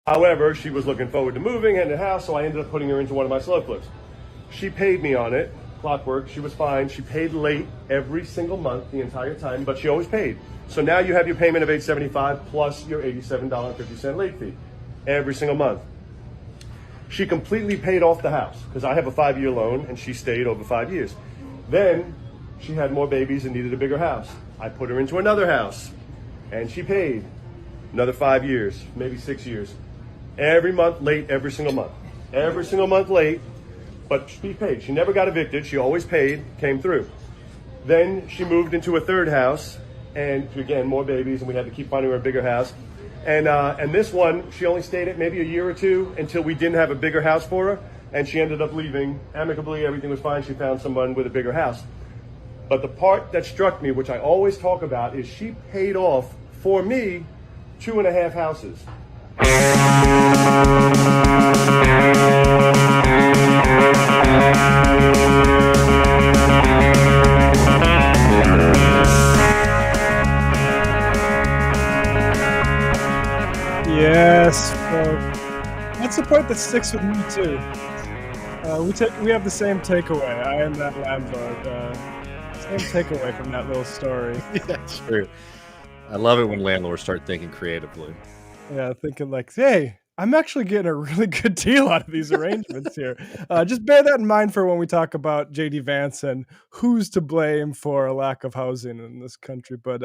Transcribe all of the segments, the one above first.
However, she was looking forward to moving and the house, so I ended up putting her into one of my slow flips. She paid me on it, clockwork. She was fine. She paid late every single month the entire time, but she always paid. So now you have your payment of $875 plus your $87.50 late fee every single month. She completely paid off the house because I have a 5-year loan and she stayed over 5 years. Then she had more babies and needed a bigger house. I put her into another house and she paid another 5 years, maybe 6 years. Every month late, every single month. Every single month late, but she paid. She never got evicted. She always paid, came through. Then she moved into a third house and again, more babies, and we had to keep finding her a bigger house. And this one, she only stayed at maybe a year or two until we didn't have a bigger house for her, and she ended up leaving amicably. Everything was fine. She found someone with a bigger house. But the part that struck me, which I always talk about, is she paid off for me 2.5 houses. Yes, that's the part that sticks with me too. We have the same takeaway. I am that landlord. Same takeaway from that little story. That's true. I love it when landlords start thinking creatively. Yeah, thinking like, hey, I'm actually getting a really good deal out of these arrangements here. Just bear that in mind for when we talk about J.D. Vance and who's to blame for a lack of housing in this country. But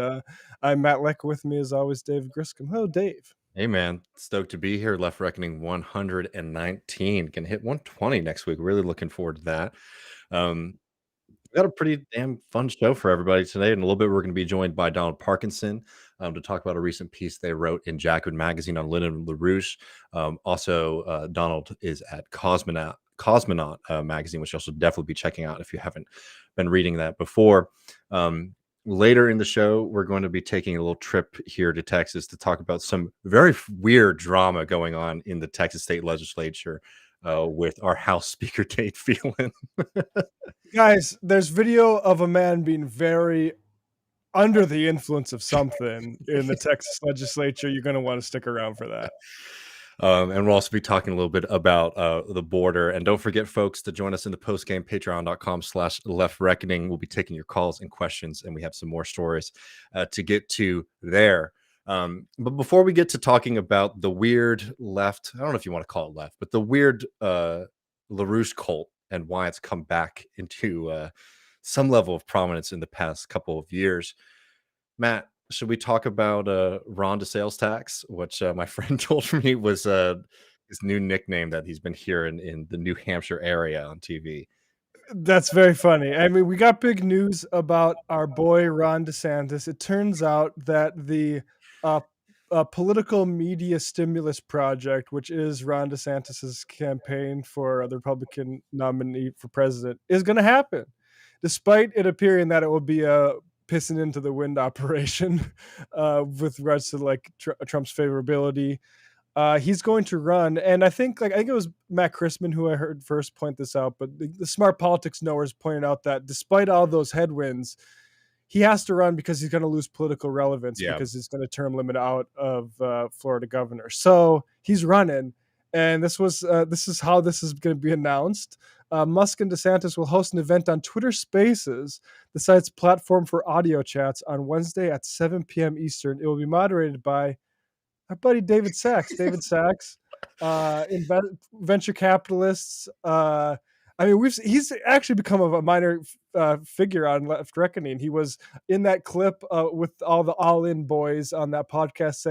I'm Matt Leck. With me, as always, Dave Griscom. Hello, Dave. Hey, man. Stoked to be here. Left Reckoning 119. Can hit 120 next week. Really looking forward to that. We got a pretty damn fun show for everybody today. In a little bit, we're going to be joined by Donald Parkinson to talk about a recent piece they wrote in Jacobin Magazine on Lyndon LaRouche. Also, Donald is at Cosmonaut Magazine, which you'll also definitely be checking out if you haven't been reading that before. Later in the show, we're going to be taking a little trip here to Texas to talk about some very weird drama going on in the Texas state legislature with our House Speaker, Dade Phelan. Guys, there's video of a man being very under the influence of something in the Texas legislature. You're going to want to stick around for that. And we'll also be talking a little bit about the border. And don't forget, folks, to join us in the postgame, patreon.com/leftreckoning. We'll be taking your calls and questions, and we have some more stories to get to there. But before we get to talking about the weird left, I don't know if you want to call it left, but the weird LaRouche cult and why it's come back into some level of prominence in the past couple of years. Matt, should we talk about Ron DeSales tax, which my friend told me was his new nickname that he's been hearing in the New Hampshire area on TV? That's very funny. I mean, we got big news about our boy Ron DeSantis. It turns out that the political media stimulus project, which is Ron DeSantis's campaign for the Republican nominee for president, is going to happen, despite it appearing that it will be a pissing into the wind operation with regards to like Trump's favorability. He's going to run, and I think it was Matt Christman who I heard first point this out, but the smart politics knowers pointed out that despite all those headwinds, he has to run because he's going to lose political relevance because he's going to term limit out of Florida governor. So he's running, and this is how this is going to be announced. Musk and DeSantis will host an event on Twitter Spaces, the site's platform for audio chats, on Wednesday at 7 p.m. Eastern. It will be moderated by our buddy David Sachs. David Sachs, venture capitalists. I mean, he's actually become a minor figure on Left Reckoning. He was in that clip with all the all-in boys on that podcast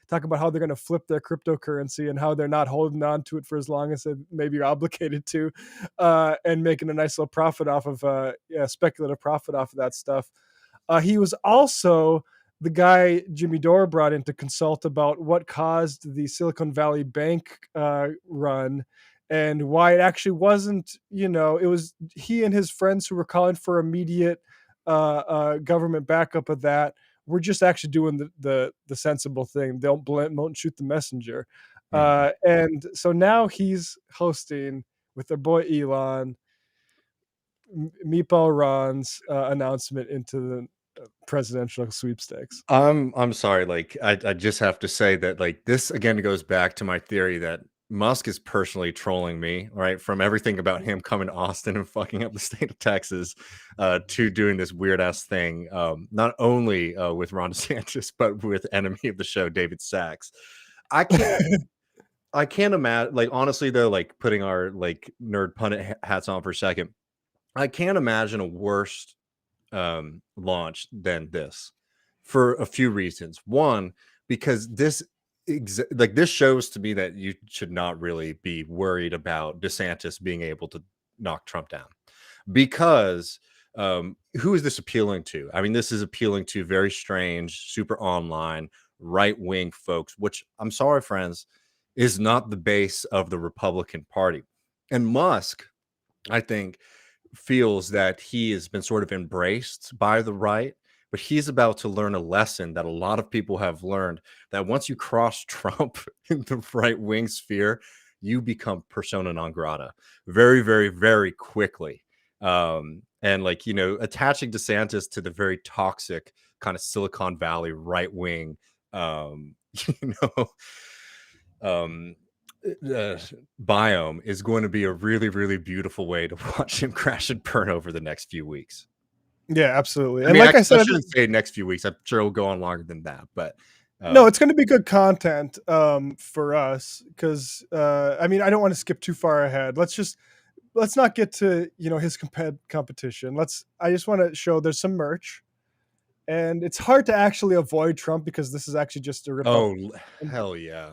talking about how they're going to flip their cryptocurrency and how they're not holding on to it for as long as they maybe are obligated to, and making a nice little profit off of speculative profit off of that stuff. He was also the guy Jimmy Dore brought in to consult about what caused the Silicon Valley Bank run, and why it actually wasn't, it was he and his friends who were calling for immediate government backup of that. We're just actually doing the sensible thing. Don't shoot the messenger. And so now he's hosting with their boy Elon, Meatball Ron's announcement into presidential sweepstakes. I'm sorry. Like, I just have to say that, like, this again goes back to my theory that Musk is personally trolling me, right? From everything about him coming to Austin and fucking up the state of Texas, to doing this weird ass thing, not only with Ron DeSantis, but with enemy of the show, David Sachs. I can't I can't imagine, like, honestly though, like, putting our like nerd pundit hats on for a second, I can't imagine a worse launch than this for a few reasons. One, because this like this shows to me that you should not really be worried about DeSantis being able to knock Trump down, because who is this appealing to? I mean, this is appealing to very strange, super online, right wing folks, which, I'm sorry, friends, is not the base of the Republican Party. And Musk, I think, feels that he has been sort of embraced by the right, but he's about to learn a lesson that a lot of people have learned, that once you cross Trump in the right wing sphere, you become persona non grata very, very, very quickly. And like, you know, attaching DeSantis to the very toxic kind of Silicon Valley right wing, you know, biome is going to be a really, really beautiful way to watch him crash and burn over the next few weeks. Yeah, absolutely. I And mean, like I said, I shouldn't say next few weeks. I'm sure it'll go on longer than that, but no, it's going to be good content for us, because I mean, I don't want to skip too far ahead. Let's not get to, you know, his competition. I just want to show there's some merch, and it's hard to actually avoid Trump because this is actually just a rip. oh hell yeah.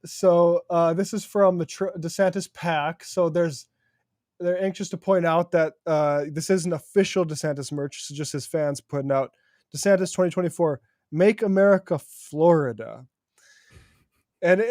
So this is from the DeSantis pack. So they're anxious to point out that this isn't official DeSantis merch. It's just his fans putting out DeSantis 2024, Make America Florida. And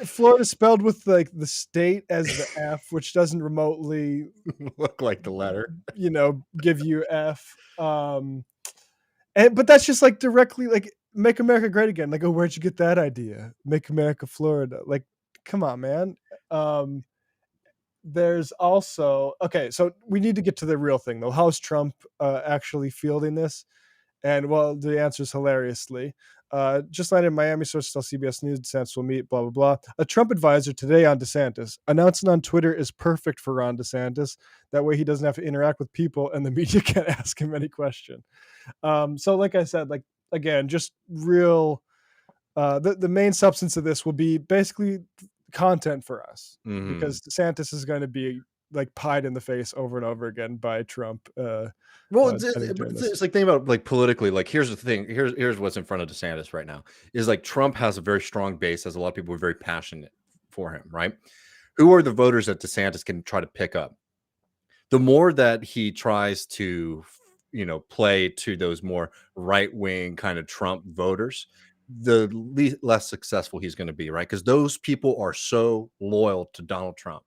Florida spelled with like the state as the F, which doesn't remotely look like the letter, you know, give you F. But that's just like directly like Make America Great Again. Like, oh, where'd you get that idea? Make America Florida. Like, come on, man. There's also, okay, so we need to get to the real thing though. How's Trump actually fielding this? And well, the answer is hilariously. Just landed in Miami, sources tell CBS News DeSantis will meet, blah, blah, blah. A Trump advisor today on DeSantis. Announcing on Twitter is perfect for Ron DeSantis. That way he doesn't have to interact with people and the media can't ask him any question. So like I said, like, again, just real, the main substance of this will be basically content for us, because DeSantis is going to be like pied in the face over and over again by Trump. Well, it's like, think about like politically, like here's the thing, here's what's in front of DeSantis right now is like Trump has a very strong base, as a lot of people are very passionate for him, right? Who are the voters that DeSantis can try to pick up? The more that he tries to, you know, play to those more right-wing kind of Trump voters, the less successful he's going to be, right? Because those people are so loyal to Donald Trump.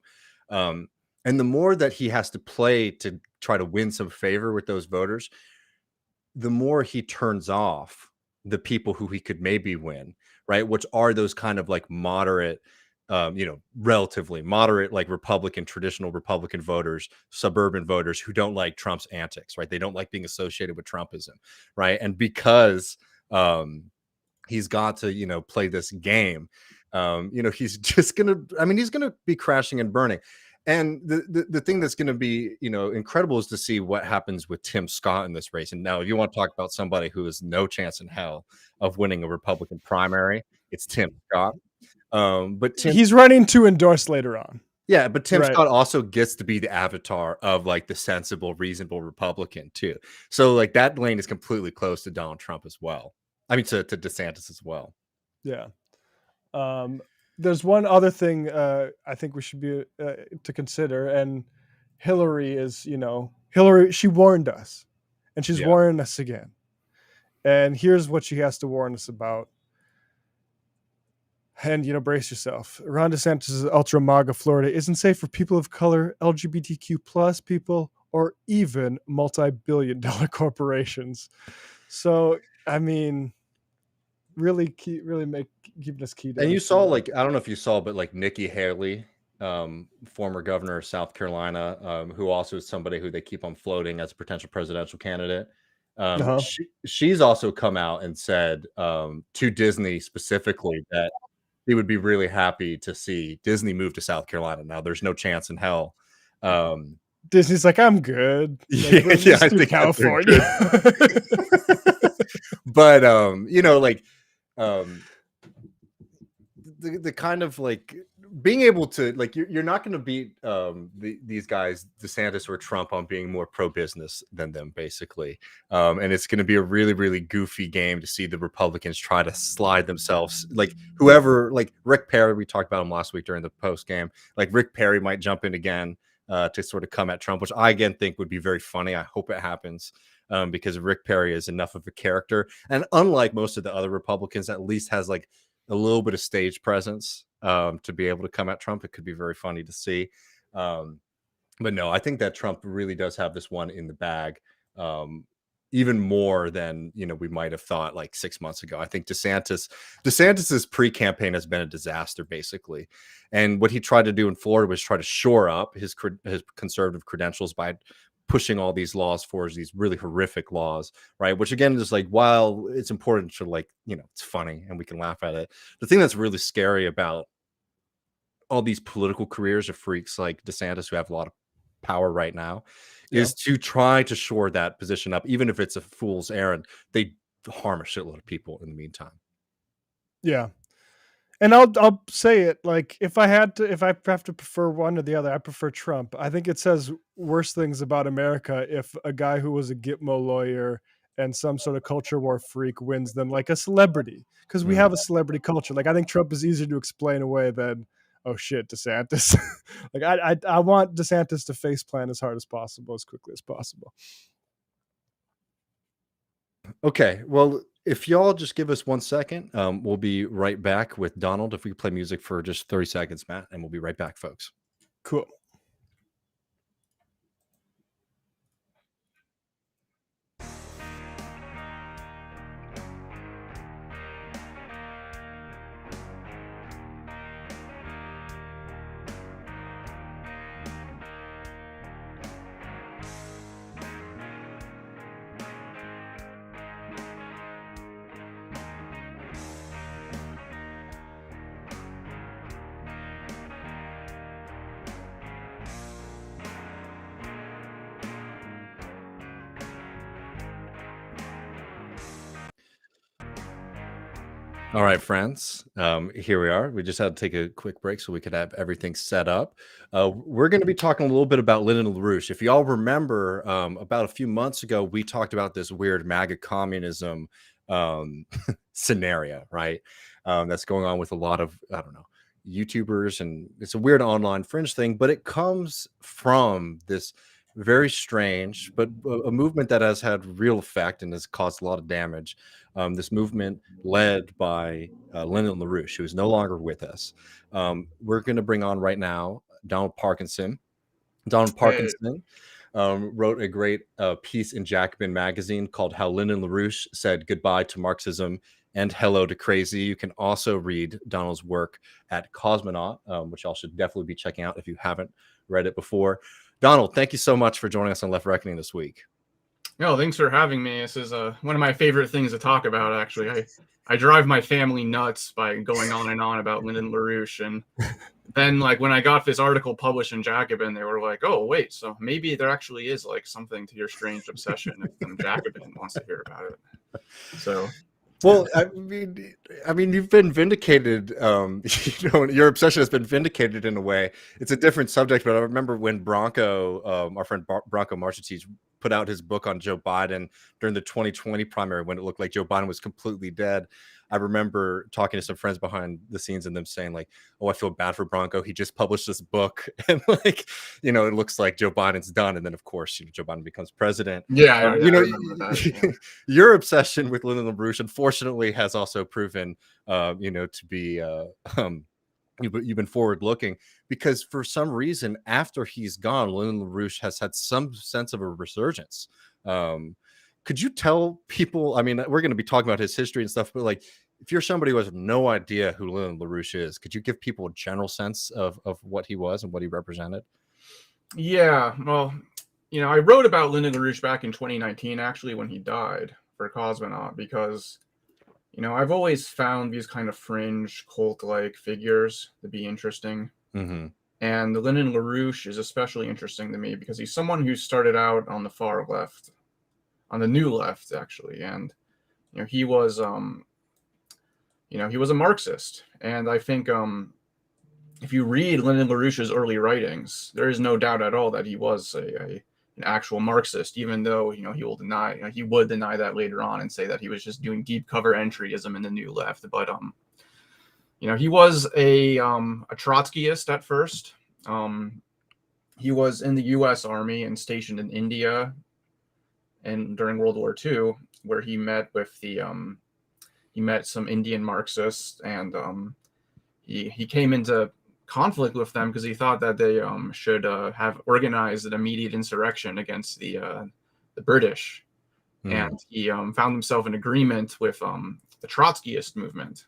And the more that he has to play to try to win some favor with those voters, the more he turns off the people who he could maybe win, right? Which are those kind of like moderate, you know, relatively moderate, like Republican, traditional Republican voters, suburban voters who don't like Trump's antics, right? They don't like being associated with Trumpism, right? And because he's got to, you know, play this game, you know, he's just gonna, I mean, he's gonna be crashing and burning. And the thing that's going to be, you know, incredible is to see what happens with Tim Scott in this race. And now, if you want to talk about somebody who has no chance in hell of winning a Republican primary, it's Tim Scott. But he's running to endorse later on. Yeah, but Tim Scott also gets to be the avatar of like the sensible, reasonable Republican too. So like that lane is completely closed to Donald Trump as well. I mean, to DeSantis as well. Yeah. There's one other thing I think we should be to consider, and Hillary is, you know, she warned us, and she's warning us again. And here's what she has to warn us about. And, you know, brace yourself. Ron DeSantis' Ultra MAGA Florida isn't safe for people of color, LGBTQ plus people, or even multi-billion-dollar corporations. So, I mean, really keeping us keyed. And you saw, like, I don't know if you saw, but like Nikki Haley, former governor of South Carolina, who also is somebody who they keep on floating as a potential presidential candidate. She's also come out and said to Disney specifically that he would be really happy to see Disney move to South Carolina. Now, there's no chance in hell. Disney's like, I'm good. Yeah, Like, yeah, I do think California. But you know, like the kind of like being able to like you're not going to beat these guys DeSantis or Trump on being more pro-business than them, basically, and it's going to be a really, really goofy game to see the Republicans try to slide themselves, like whoever, like Rick Perry, we talked about him last week during the post game, like Rick Perry might jump in again to sort of come at Trump, which I again think would be very funny. I hope it happens. Because Rick Perry is enough of a character, and unlike most of the other Republicans, at least has like a little bit of stage presence to be able to come at Trump. It could be very funny to see. But no, I think that Trump really does have this one in the bag, even more than, you know, we might have thought like 6 months ago. I think DeSantis's pre-campaign has been a disaster, basically. And what he tried to do in Florida was try to shore up his conservative credentials by pushing all these laws forward, these really horrific laws, right? Which again is like, while it's important to, like, you know, it's funny and we can laugh at it, the thing that's really scary about all these political careers of freaks like DeSantis, who have a lot of power right now, is to try to shore that position up, even if it's a fool's errand. They harm a shitload of people in the meantime. Yeah. And I'll say it, like, if I have to prefer one or the other, I prefer Trump. I think it says worse things about America if a guy who was a Gitmo lawyer and some sort of culture war freak wins than like a celebrity, because we have a celebrity culture. Like, I think Trump is easier to explain away than, oh shit, DeSantis. Like, I want DeSantis to face plant as hard as possible, as quickly as possible. Okay, well, if y'all just give us 1 second, we'll be right back with Donald. If we could play music for just 30 seconds, Matt, and we'll be right back, folks. Cool. All right, friends, here we are. We just had to take a quick break so we could have everything set up. We're going to be talking a little bit about Lyndon LaRouche. If y'all remember, about a few months ago, we talked about this weird MAGA communism scenario, right? That's going on with a lot of, I don't know, YouTubers, and it's a weird online fringe thing, but it comes from this very strange, but a movement that has had real effect and has caused a lot of damage. This movement led by Lyndon LaRouche, who is no longer with us. We're going to bring on right now Donald Parkinson. Donald Parkinson wrote a great piece in Jacobin magazine called How Lyndon LaRouche Said Goodbye to Marxism and Hello to Crazy. You can also read Donald's work at Cosmonaut, which y'all should definitely be checking out if you haven't read it before. Donald, thank you so much for joining us on Left Reckoning this week. No, thanks for having me. This is one of my favorite things to talk about, actually. I drive my family nuts by going on and on about Lyndon LaRouche. And then, like, when I got this article published in Jacobin, they were like, oh, wait, so maybe there actually is, like, something to your strange obsession if Jacobin wants to hear about it. So... Well, I mean, you've been vindicated. You know, your obsession has been vindicated in a way. It's a different subject, but I remember when Bronco, our friend Bronco Marchetti, put out his book on Joe Biden during the 2020 primary when it looked like Joe Biden was completely dead. I remember talking to some friends behind the scenes and them saying, like, oh, I feel bad for Bronco. He just published this book and, like, you know, it looks like Joe Biden's done. And then, of course, you know, Joe Biden becomes president. Yeah, you know, I remember that, yeah. Your obsession with Lyndon LaRouche, unfortunately, has also proven, you know, to be, you've been forward looking, because for some reason, after he's gone, Lyndon LaRouche has had some sense of a resurgence. Could you tell people, I mean, we're going to be talking about his history and stuff, but, like, if you're somebody who has no idea who Lyndon LaRouche is, could you give people a general sense of what he was and what he represented? Yeah, well, I wrote about Lyndon LaRouche back in 2019, actually, when he died for Cosmonaut, because, I've always found these kind of fringe cult-like figures to be interesting. Mm-hmm. And Lyndon LaRouche is especially interesting to me because he's someone who started out on the far left, on the new left, actually. And, he was, he was a Marxist. And I think if you read Lyndon LaRouche's early writings, there is no doubt at all that he was an actual Marxist, even though he will deny, he would deny that later on and say that he was just doing deep cover entryism in the new left. But he was a Trotskyist at first. He was in the U.S. Army and stationed in India, and during World War II, where he met with he met some Indian Marxists, and he came into conflict with them because he thought that they should have organized an immediate insurrection against the British. And he found himself in agreement with the Trotskyist movement.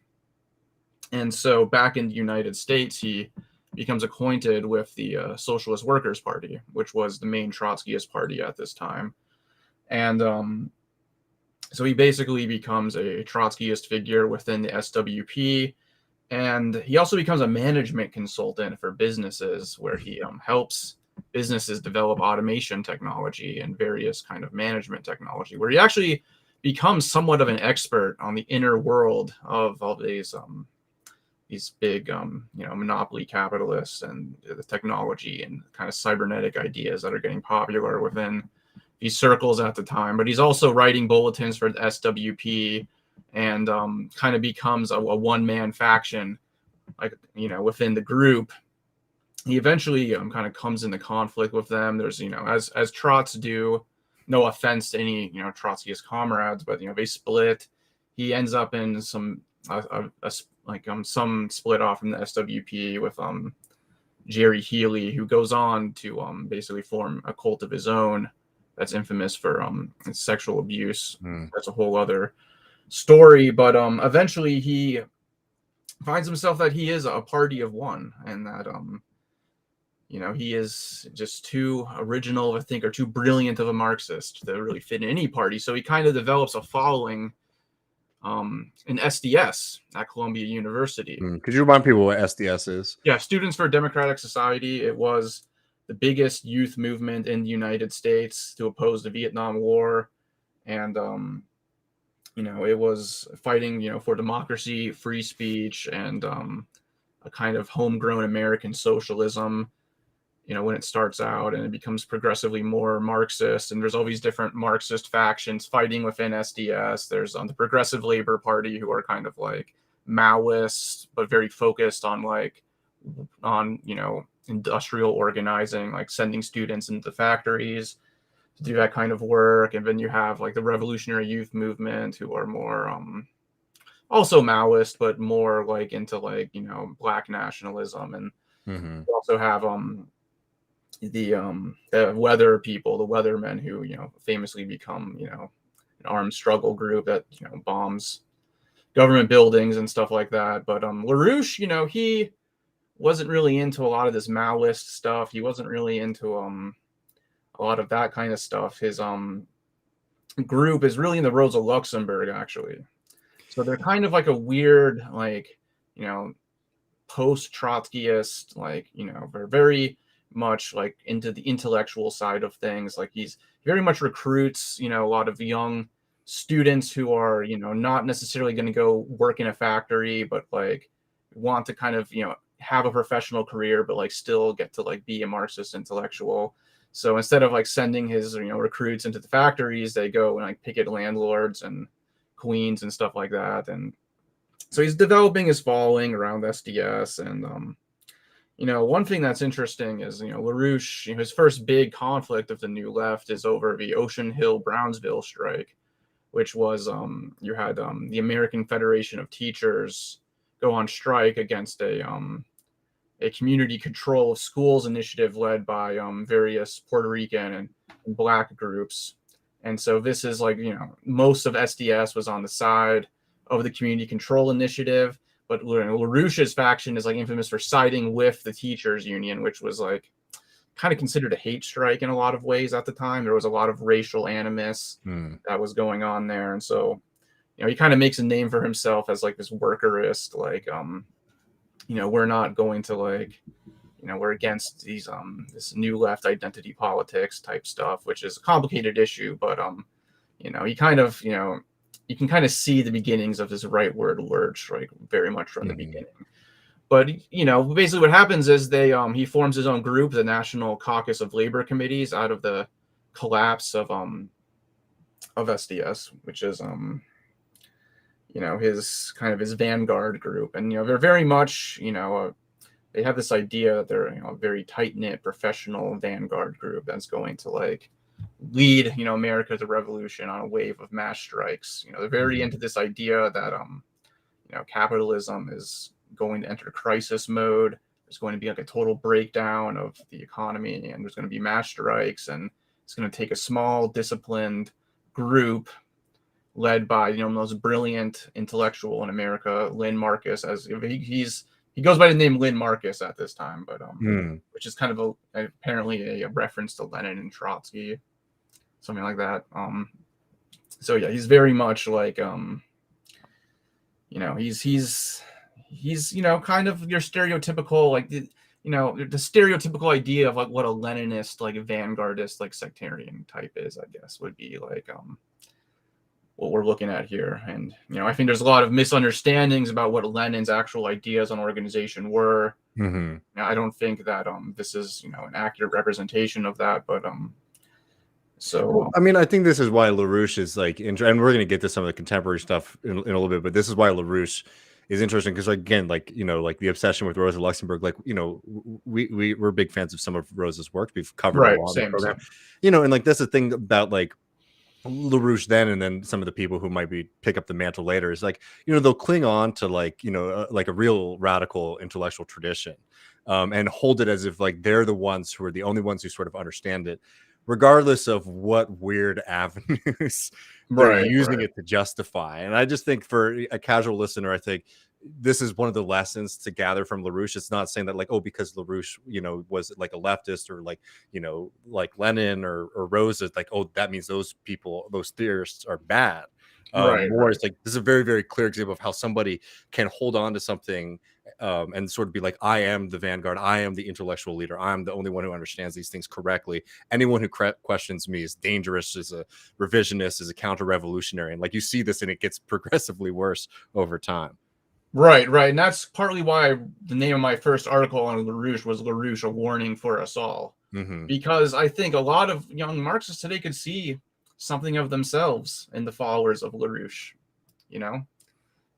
And so back in the United States, he becomes acquainted with the Socialist Workers' Party, which was the main Trotskyist party at this time. And so he basically becomes a Trotskyist figure within the SWP. And he also becomes a management consultant for businesses, where he helps businesses develop automation technology and various kind of management technology, where he actually becomes somewhat of an expert on the inner world of all these big, monopoly capitalists and the technology and kind of cybernetic ideas that are getting popular within these circles at the time. But he's also writing bulletins for the SWP, and kind of becomes a one-man faction, within the group. He eventually kind of comes into conflict with them. There's, as Trots do, no offense to any, Trotskyist comrades, but, they split. He ends up in some split off from the SWP with Jerry Healy, who goes on to basically form a cult of his own that's infamous for sexual abuse. That's a whole other story. But eventually he finds himself that he is a party of one, and that he is just too original, I think, or too brilliant of a Marxist to really fit in any party. So he kind of develops a following in SDS at Columbia University. Could you remind people what SDS is? Yeah, Students for Democratic Society. It was the biggest youth movement in the United States to oppose the Vietnam War. And it was fighting, for democracy, free speech, and a kind of homegrown American socialism, when it starts out, and it becomes progressively more Marxist. And there's all these different Marxist factions fighting within SDS. There's the Progressive Labor Party, who are kind of like Maoists, but very focused on industrial organizing, like sending students into factories to do that kind of work. And then you have like the Revolutionary Youth Movement, who are more also Maoist, but more like into Black nationalism. And you also have the weather people, the weathermen, who famously become an armed struggle group that bombs government buildings and stuff like that. But LaRouche, he wasn't really into a lot of this Maoist stuff. He wasn't really into a lot of that kind of stuff. His group is really in the Rosa Luxemburg, actually. So they're kind of like a weird, post-Trotskyist, they're very much into the intellectual side of things. Like he very much recruits, a lot of young students who are, not necessarily going to go work in a factory, but want to kind of, have a professional career, but still get to be a Marxist intellectual. So instead of sending his, recruits into the factories, they go and picket landlords and queens and stuff like that. And so he's developing his following around SDS. And, one thing that's interesting is, LaRouche, his first big conflict of the New Left is over the Ocean Hill-Brownsville strike, which was, you had the American Federation of Teachers go on strike against a community control of schools initiative led by various Puerto Rican and Black groups. And so this is most of SDS was on the side of the community control initiative, but LaRouche's faction is infamous for siding with the teachers union, which was kind of considered a hate strike in a lot of ways at the time. There was a lot of racial animus that was going on there. And so, he kind of makes a name for himself as like this workerist, like, we're not going to like, we're against these, this new left identity politics type stuff, which is a complicated issue, but, he kind of, you can kind of see the beginnings of this rightward lurch, like very much from the beginning. But basically what happens is he forms his own group, the National Caucus of Labor Committees, out of the collapse of SDS, which is his vanguard group. And they're very much they have this idea that they're a very tight-knit professional vanguard group that's going to like lead America to the revolution on a wave of mass strikes. They're very into this idea that capitalism is going to enter crisis mode. There's going to be like a total breakdown of the economy, and there's going to be mass strikes, and it's going to take a small disciplined group led by the most brilliant intellectual in America, Lynn Marcus, as he goes by the name Lynn Marcus at this time, but which is kind of apparently a reference to Lenin and Trotsky, something like that. So yeah, he's very much like he's kind of your stereotypical, like the stereotypical idea of like what a Leninist, like a vanguardist, like sectarian type is, I guess, would be like what we're looking at here. And I think there's a lot of misunderstandings about what Lenin's actual ideas on organization were. I don't think that this is an accurate representation of that, but so I mean, I think this is why LaRouche is like, and we're going to get to some of the contemporary stuff in a little bit, but this is why LaRouche is interesting, because again, like like the obsession with Rosa Luxemburg, like we're big fans of some of Rosa's work. We've covered a lot of the program, and like that's the thing about like LaRouche then, and then some of the people who might pick up the mantle later is like they'll cling on to like like a real radical intellectual tradition, and hold it as if like they're the ones who are the only ones who sort of understand it, regardless of what weird avenues they're using it to justify. And I just think for a casual listener, I think this is one of the lessons to gather from LaRouche. It's not saying that like, oh, because LaRouche, was like a leftist, or like, like Lenin or Rosa, like, oh, that means those people, those theorists are bad. It's like, this is a very, very clear example of how somebody can hold on to something and sort of be like, I am the vanguard, I am the intellectual leader, I'm the only one who understands these things correctly. Anyone who questions me is dangerous, is a revisionist, is a counter-revolutionary. And like you see this, and it gets progressively worse over time. Right. And that's partly why the name of my first article on LaRouche was LaRouche, a warning for us all. Because I think a lot of young Marxists today could see something of themselves in the followers of LaRouche,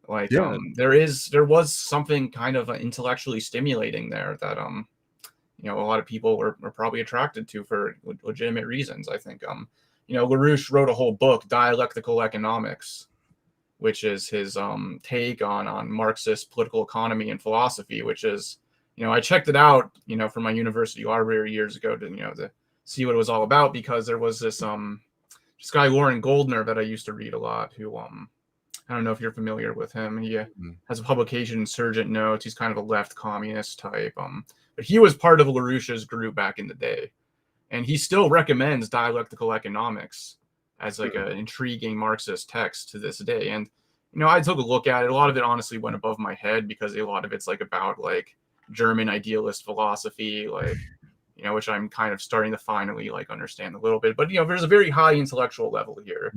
like there was something kind of intellectually stimulating there that a lot of people were probably attracted to for legitimate reasons. I think LaRouche wrote a whole book, Dialectical Economics, which is his take on Marxist political economy and philosophy, which is I checked it out from my university library years ago to see what it was all about, because there was this guy Warren Goldner that I used to read a lot, who I don't know if you're familiar with him. He has a publication, Insurgent Notes. He's kind of a left communist type. But he was part of LaRouche's group back in the day. And he still recommends Dialectical Economics as like an intriguing Marxist text to this day. And, I took a look at it. A lot of it honestly went above my head, because a lot of it's like about like German idealist philosophy, like, which I'm kind of starting to finally like understand a little bit. But, there's a very high intellectual level here.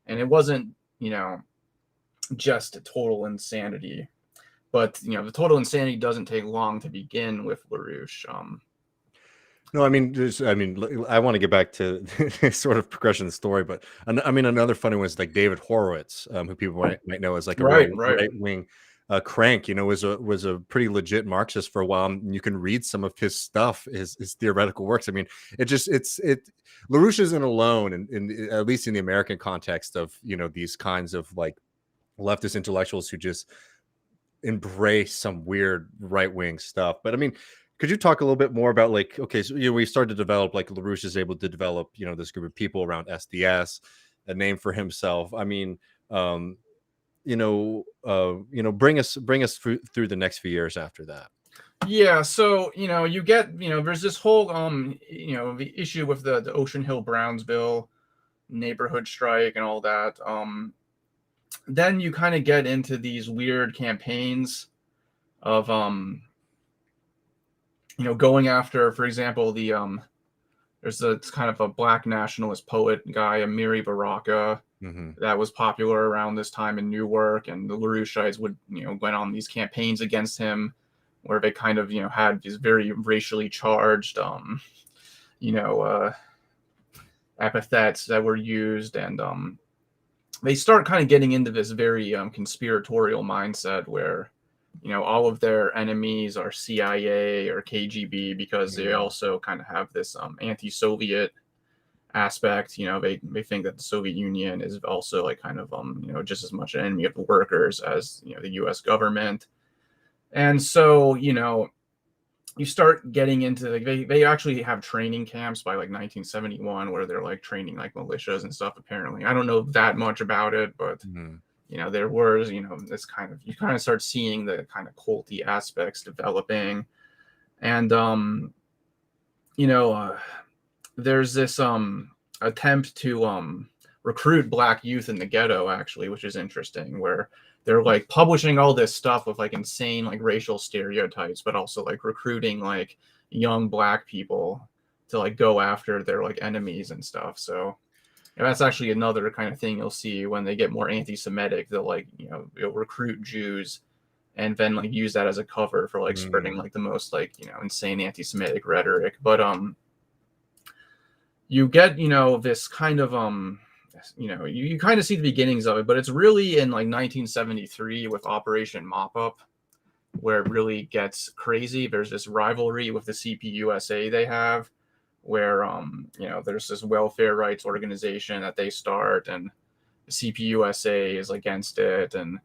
And it wasn't, just a total insanity, but the total insanity doesn't take long to begin with LaRouche. No, I mean, I want to get back to sort of progression of the story, but I mean, another funny one is like David Horowitz, who people might know as like a right-wing crank. Was a pretty legit Marxist for a while. And you can read some of his stuff, his theoretical works. I mean, LaRouche isn't alone, in at least in the American context of these kinds of like leftist intellectuals who just embrace some weird right-wing stuff. But I mean, could you talk a little bit more about like, okay, so we started to develop, like LaRouche is able to develop this group of people around SDS, a name for himself. I mean, bring us through the next few years after that. Yeah, so you get there's this whole the issue with the Ocean Hill-Brownsville neighborhood strike and all that. Then you kind of get into these weird campaigns of going after, for example, there's it's kind of a black nationalist poet guy, Amiri Baraka, that was popular around this time in Newark, and the LaRouchites would went on these campaigns against him, where they kind of had these very racially charged epithets that were used, and they start kind of getting into this very conspiratorial mindset where all of their enemies are CIA or KGB, because they also kind of have this anti-Soviet aspect. They think that the Soviet Union is also like kind of just as much an enemy of the workers as the US government. And so you start getting into like they actually have training camps by like 1971 where they're like training like militias and stuff. Apparently, I don't know that much about it, but there was this kind of, you kind of start seeing the kind of culty aspects developing, and there's this attempt to recruit black youth in the ghetto, actually, which is interesting, where they're like publishing all this stuff with like insane like racial stereotypes, but also like recruiting like young black people to like go after their like enemies and stuff. So that's actually another kind of thing you'll see when they get more anti-Semitic. They'll like they'll recruit Jews and then like use that as a cover for like spreading like the most like insane anti-Semitic rhetoric. But you get this kind of you kind of see the beginnings of it, but it's really in like 1973 with Operation Mop Up where it really gets crazy. There's this rivalry with the CPUSA they have, where there's this welfare rights organization that they start, and the CPUSA is against it, and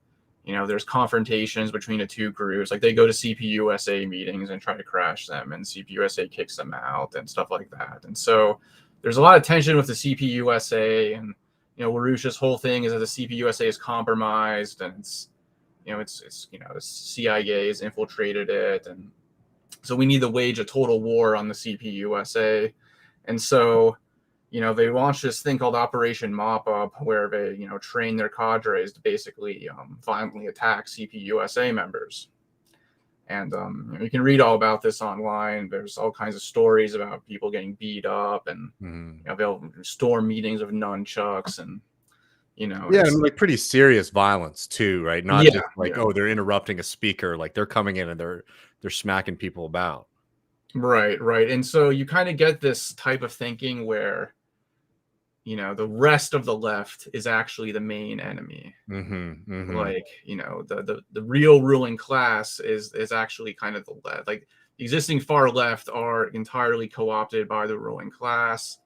there's confrontations between the two groups. Like they go to CPUSA meetings and try to crash them, and CPUSA kicks them out and stuff like that. And so there's a lot of tension with the CPUSA, and LaRouche's whole thing is that the CPUSA is compromised, and it's the CIA has infiltrated it, and so we need to wage a total war on the CPUSA. And so they launched this thing called Operation Mop Up, where they train their cadres to basically violently attack CPUSA members. And you can read all about this online. There's all kinds of stories about people getting beat up, and they'll storm meetings with nunchucks, and and like pretty serious violence too, right? Not just like oh, they're interrupting a speaker, like they're coming in and they're smacking people about. Right. And so you kind of get this type of thinking where the rest of the left is actually the main enemy. Like the real ruling class is actually kind of the left. Like the existing far left are entirely co-opted by the ruling class,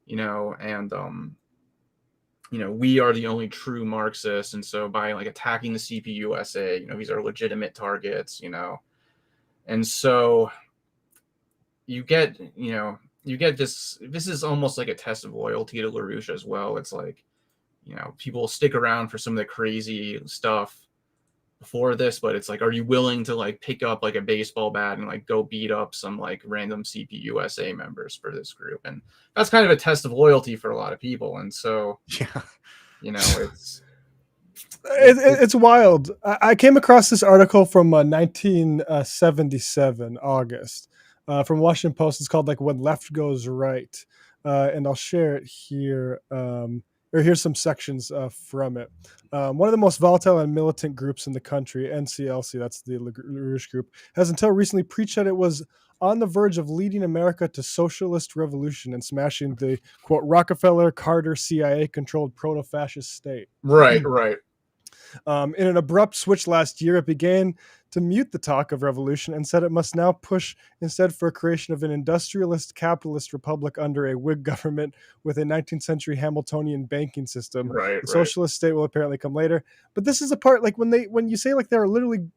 and we are the only true Marxists. And so by like attacking the CPUSA, these are legitimate targets, and so you get this is almost like a test of loyalty to LaRouche as well. It's like people stick around for some of the crazy stuff before this, but it's like, are you willing to like pick up like a baseball bat and like go beat up some like random CPUSA members for this group? And that's kind of a test of loyalty for a lot of people. And so it's wild. I came across this article from 1977 August from Washington Post. It's called like When Left Goes Right, and I'll share it here. Or here's some sections from it. One of the most volatile and militant groups in the country, NCLC, that's the LaRouche group, has until recently preached that it was on the verge of leading America to socialist revolution and smashing the, quote, Rockefeller, Carter, CIA-controlled proto-fascist state. Right. In an abrupt switch last year, it began to mute the talk of revolution and said it must now push instead for a creation of an industrialist capitalist republic under a Whig government with a 19th century Hamiltonian banking system. Right. The socialist state will apparently come later. But this is a part like when you say like they're literally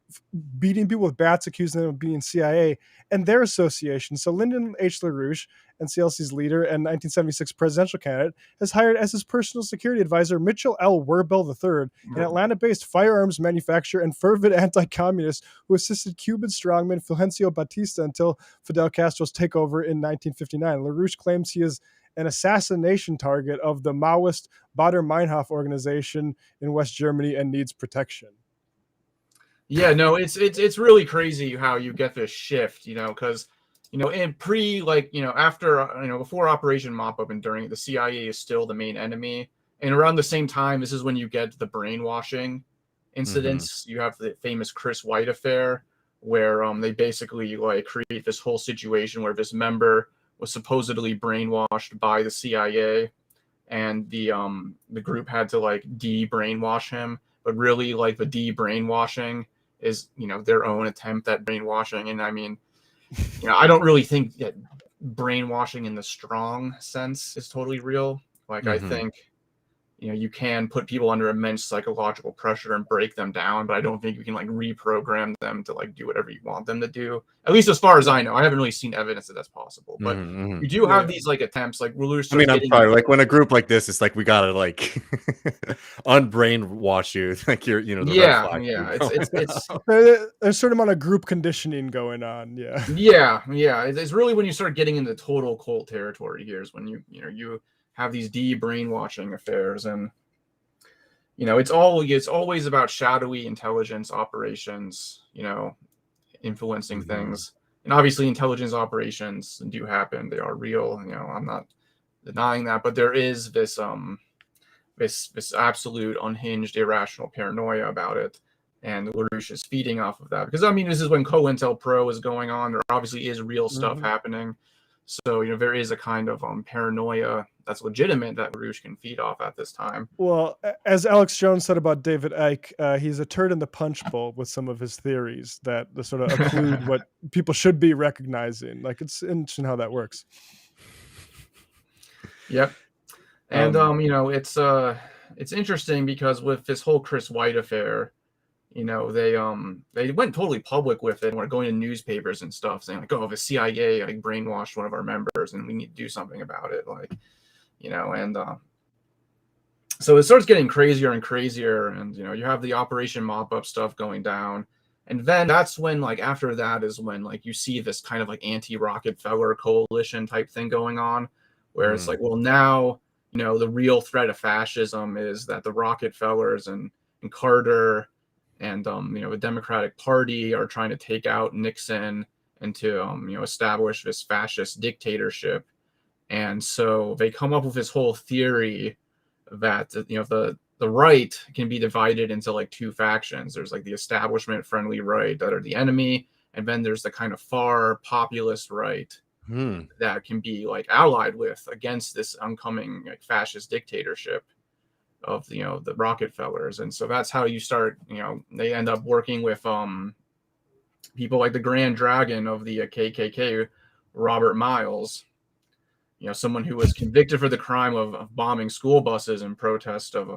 beating people with bats, accusing them of being CIA, and their association. So Lyndon H. LaRouche, NCLC's leader and 1976 presidential candidate, has hired as his personal security advisor Mitchell L. Werbel III, an Atlanta-based firearms manufacturer and fervent anti-communist who assisted Cuban strongman Fulgencio Batista until Fidel Castro's takeover in 1959. LaRouche claims he is an assassination target of the Maoist Baader Meinhof organization in West Germany and needs protection. Yeah, no, it's really crazy how you get this shift, because in after before Operation Mop Up and during, the CIA is still the main enemy, and around the same time, this is when you get the brainwashing incidents. You have the famous Chris White affair, where they basically create this whole situation where this member was supposedly brainwashed by the CIA, and the group had to de-brainwash him, but really the de-brainwashing is their own attempt at brainwashing. And I mean, I don't really think that brainwashing in the strong sense is totally real. I think you can put people under immense psychological pressure and break them down, but I don't think you can reprogram them to do whatever you want them to do. At least as far as I know, I haven't really seen evidence that that's possible. But you do have these attempts, LaRouche. I mean, I'm sorry. When a group like this, it's we gotta unbrainwash you, you're it's there's sort of on a group conditioning going on. Yeah. It's really when you start getting into total cult territory here is when you have these de-brainwashing affairs, and it's always about shadowy intelligence operations, influencing things. And obviously intelligence operations do happen, they are real, I'm not denying that, but there is this absolute unhinged irrational paranoia about it, and LaRouche is feeding off of that, because I mean, this is when COINTELPRO is going on. There obviously is real stuff happening, so there is a kind of paranoia that's legitimate that LaRouche can feed off at this time. Well, as Alex Jones said about David Icke, he's a turd in the punch bowl with some of his theories that sort of occlude what people should be recognizing. It's interesting how that works. Yep. And it's interesting because with this whole Chris White affair, they went totally public with it and were going to newspapers and stuff saying the CIA brainwashed one of our members and we need to do something about it. So it starts getting crazier and crazier, and you have the Operation Mop Up stuff going down, and then that's when after that is when you see this kind of anti-Rockefeller coalition type thing going on, where it's now the real threat of fascism is that the Rockefellers and Carter and the Democratic Party are trying to take out Nixon and to establish this fascist dictatorship. And so they come up with this whole theory that the right can be divided into two factions. There's the establishment friendly right that are the enemy, and then there's the kind of far populist right that can be allied with against this oncoming fascist dictatorship of the Rockefellers. And so that's how you start. They end up working with people like the Grand Dragon of the KKK, Robert Miles. Someone who was convicted for the crime of bombing school buses in protest of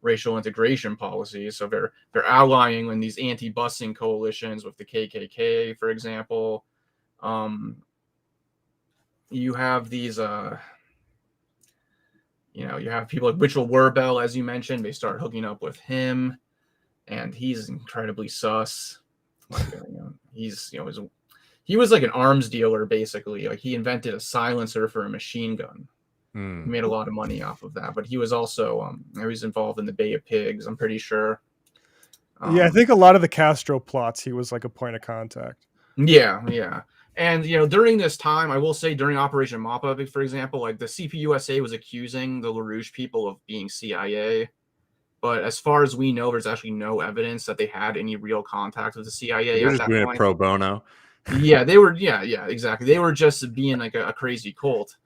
racial integration policies. So they're allying in these anti-busing coalitions with the KKK, for example. You have these, you have people like Mitchell Werbel, as you mentioned. They start hooking up with him, and he's incredibly sus. He was an arms dealer, basically. He invented a silencer for a machine gun. He made a lot of money off of that. But he was also he was involved in the Bay of Pigs, I'm pretty sure. I think a lot of the Castro plots, he was a point of contact. Yeah. And during this time, I will say during Operation Mop Up, for example, the CPUSA was accusing the LaRouche people of being CIA. But as far as we know, there's actually no evidence that they had any real contact with the CIA. They're just doing it pro bono. Yeah, they were. Yeah, exactly. They were just being a crazy cult,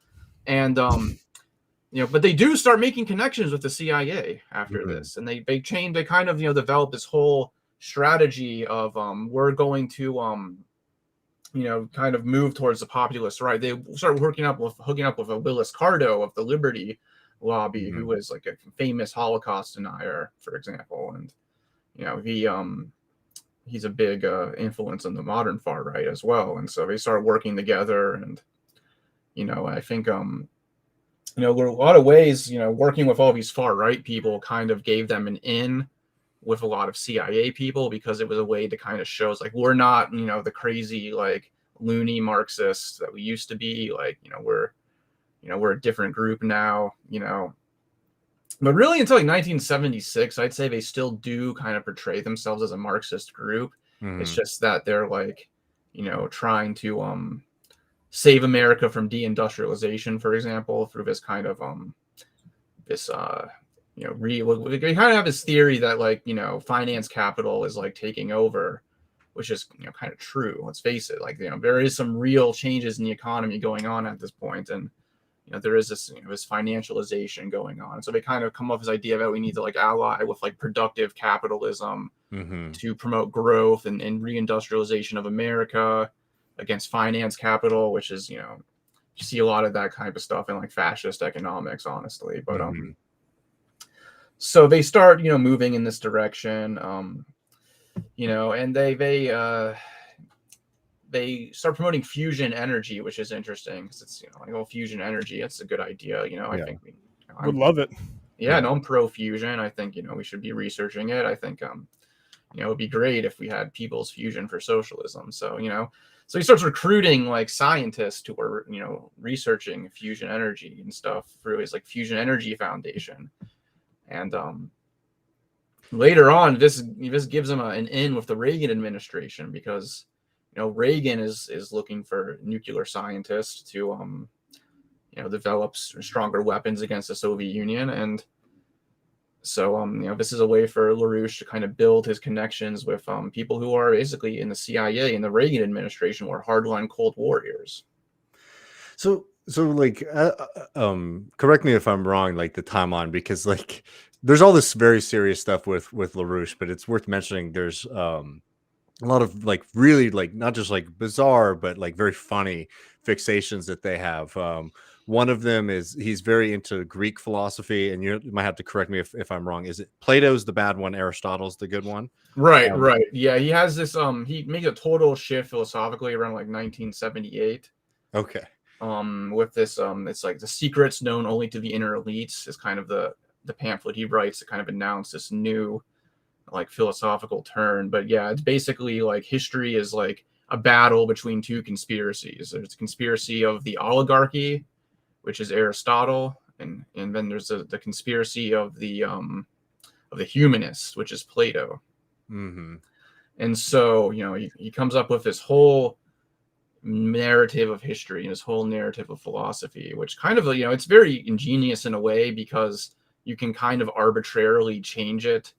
and but they do start making connections with the CIA after this, and they kind of develop this whole strategy of we're going to kind of move towards the populist right. They start hooking up with a Willis Cardo of the Liberty Lobby, who was a famous Holocaust denier, for example, and he's a big influence on the modern far right as well. And so they start working together. And, I think, in a lot of ways, working with all these far right people kind of gave them an in with a lot of CIA people, because it was a way to kind of show like, we're not, the crazy, like loony Marxists that we used to be. Like, we're a different group now, But really, until like 1976, I'd say they still do kind of portray themselves as a Marxist group. It's just that they're like, trying to save America from deindustrialization, for example, through this kind of we kind of have this theory that like, finance capital is like taking over, which is kind of true. Let's face it, like, there is some real changes in the economy going on at this point, and there is this this financialization going on. So they kind of come up with this idea that we need to like ally with like productive capitalism to promote growth and reindustrialization of America against finance capital, which is, you see a lot of that kind of stuff in like fascist economics, honestly. But so they start, moving in this direction, and they start promoting fusion energy, which is interesting because it's, fusion energy, that's a good idea. I think I would love it. Yeah, no, I'm pro fusion. I think, we should be researching it. I think, it would be great if we had people's fusion for socialism. So, so he starts recruiting like scientists who are, researching fusion energy and stuff through his like Fusion Energy Foundation. And later on, this gives him an in with the Reagan administration, because Reagan is looking for nuclear scientists to develop stronger weapons against the Soviet Union. And so this is a way for LaRouche to kind of build his connections with people who are basically in the CIA and the Reagan administration, were hardline Cold Warriors. So like correct me if I'm wrong, like the timeline, because like there's all this very serious stuff with LaRouche, but it's worth mentioning there's a lot of like really like not just like bizarre but like very funny fixations that they have. One of them is he's very into Greek philosophy, and you might have to correct me if I'm wrong. Is it Plato's the bad one, Aristotle's the good one? Right. Yeah, he has this he makes a total shift philosophically around like 1978. Okay. With this it's like The Secrets Known Only to the Inner Elites is kind of the pamphlet he writes to kind of announce this new like philosophical turn. But yeah, it's basically like history is like a battle between two conspiracies. There's a conspiracy of the oligarchy, which is Aristotle, and then there's the conspiracy of the humanists, which is Plato. And so he comes up with this whole narrative of history and this whole narrative of philosophy, which kind of it's very ingenious in a way, because you can kind of arbitrarily change it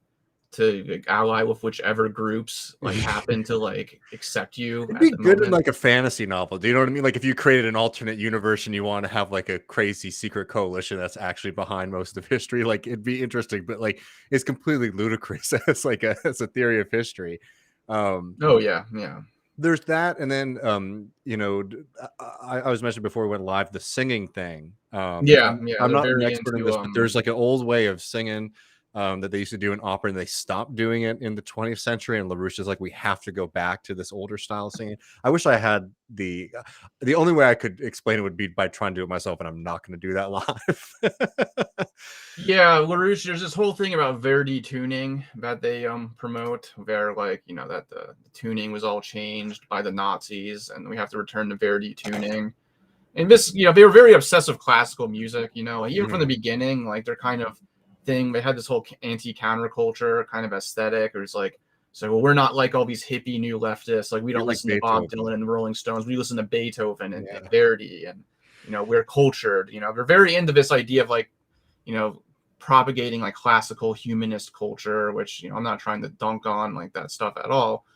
to like ally with whichever groups like happen to like accept you. It'd be good in like a fantasy novel. Do you know what I mean? Like if you created an alternate universe and you want to have like a crazy secret coalition that's actually behind most of history, like it'd be interesting, but like it's completely ludicrous as like as a theory of history. Oh yeah. There's that, and then I was mentioned before we went live, the singing thing. I'm not an expert in this, but there's like an old way of singing that they used to do in opera, and they stopped doing it in the 20th century. And LaRouche is like, we have to go back to this older style of singing. I wish I had the only way I could explain it would be by trying to do it myself, and I'm not going to do that live. Yeah, LaRouche, there's this whole thing about Verdi tuning that they promote, where like that the tuning was all changed by the Nazis, and we have to return to Verdi tuning. And this, they were very obsessed with classical music, even from the beginning, like they're kind of thing. They had this whole anti-counterculture kind of aesthetic, or it's like, so well, we're not like all these hippie new leftists. Like we don't listen to Bob Dylan and the Rolling Stones. We listen to Beethoven and Verdi, and we're cultured. We're very into this idea of like, propagating like classical humanist culture, which I'm not trying to dunk on like that stuff at all.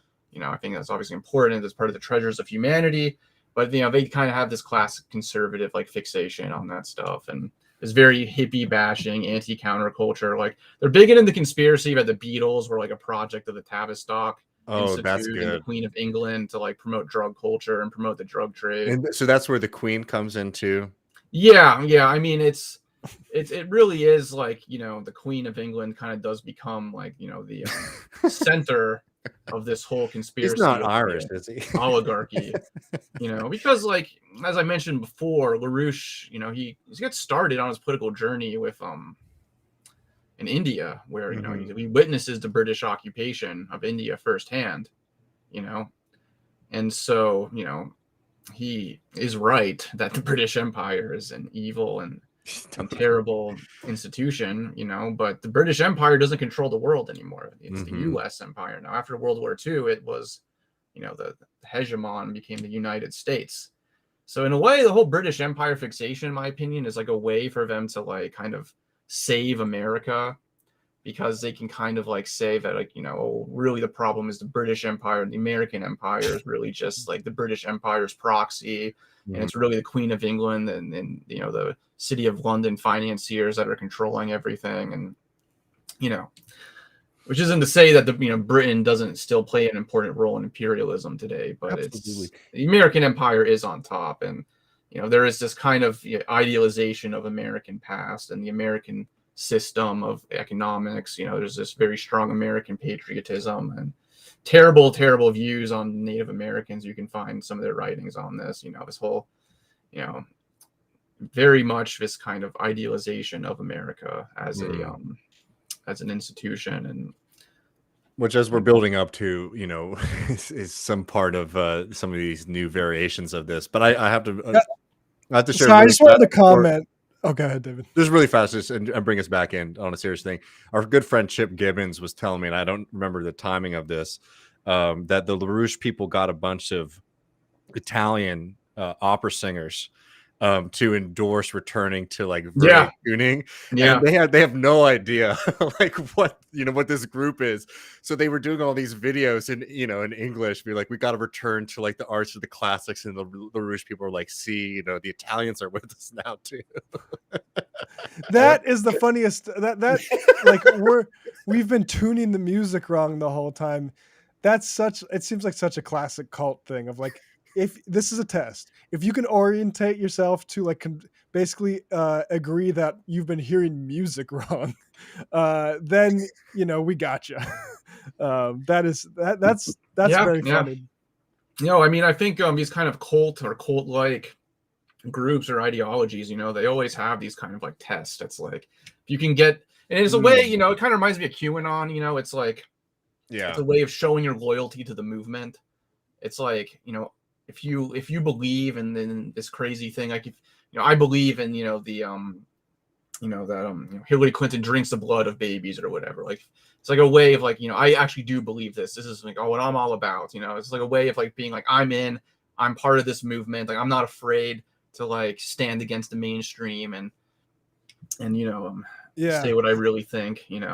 I think that's obviously important as part of the treasures of humanity. But they kind of have this classic conservative like fixation on that stuff, and this very hippie bashing anti-counterculture. Like they're big into the conspiracy that the Beatles were like a project of the Tavistock Institute that's good. And the Queen of England to like promote drug culture and promote the drug trade. And so that's where the Queen comes into. Yeah. I mean, it really is like, the Queen of England kind of does become like, the center of this whole conspiracy. He's not of Irish, the is he? oligarchy. Because like as I mentioned before, LaRouche, he gets started on his political journey with in India, where he witnesses the British occupation of India firsthand, and so he is right that the British Empire is an evil and terrible institution, but the British Empire doesn't control the world anymore. It's the U.S. Empire now. After World War II, it was, the hegemon became the United States. So in a way, the whole British Empire fixation, in my opinion, is like a way for them to like kind of save America, because they can kind of like say that like, really the problem is the British Empire, and the American Empire is really just like the British Empire's proxy. And it's really the Queen of England and the City of London financiers that are controlling everything. And, which isn't to say that Britain doesn't still play an important role in imperialism today, but Absolutely. it's the American Empire is on top. And, there is this kind of idealization of American past and the American system of economics. There's this very strong American patriotism and terrible views on Native Americans. You can find some of their writings on this. This whole very much this kind of idealization of America as a as an institution, and which, as we're building up to, is some part of some of these new variations of this. But I have to share. So I just wanted to comment. Oh, go ahead, David. Just really fast, and bring us back in on a serious thing. Our good friend Chip Gibbons was telling me, and I don't remember the timing of this, that the LaRouche people got a bunch of Italian opera singers to endorse returning to like tuning. Yeah, and they have no idea like what this group is. So they were doing all these videos in English, be like, we got to return to like the arts of the classics, and the LaRouche people are like, see, the Italians are with us now too. That is the funniest. That like we've been tuning the music wrong the whole time. It seems like such a classic cult thing of like, if this is a test, if you can orientate yourself to like basically agree that you've been hearing music wrong, then we got you. That's very funny. I think these kind of cult-like groups or ideologies, they always have these kind of like tests. It's like if you can get, and it's a way, it kind of reminds me of QAnon. It's like, it's a way of showing your loyalty to the movement. It's like, if you believe in this crazy thing, like if I believe in Hillary Clinton drinks the blood of babies or whatever, like it's like a way of like, I actually do believe this is like what I'm all about. It's like a way of like being like, I'm part of this movement, like I'm not afraid to like stand against the mainstream and say what I really think, and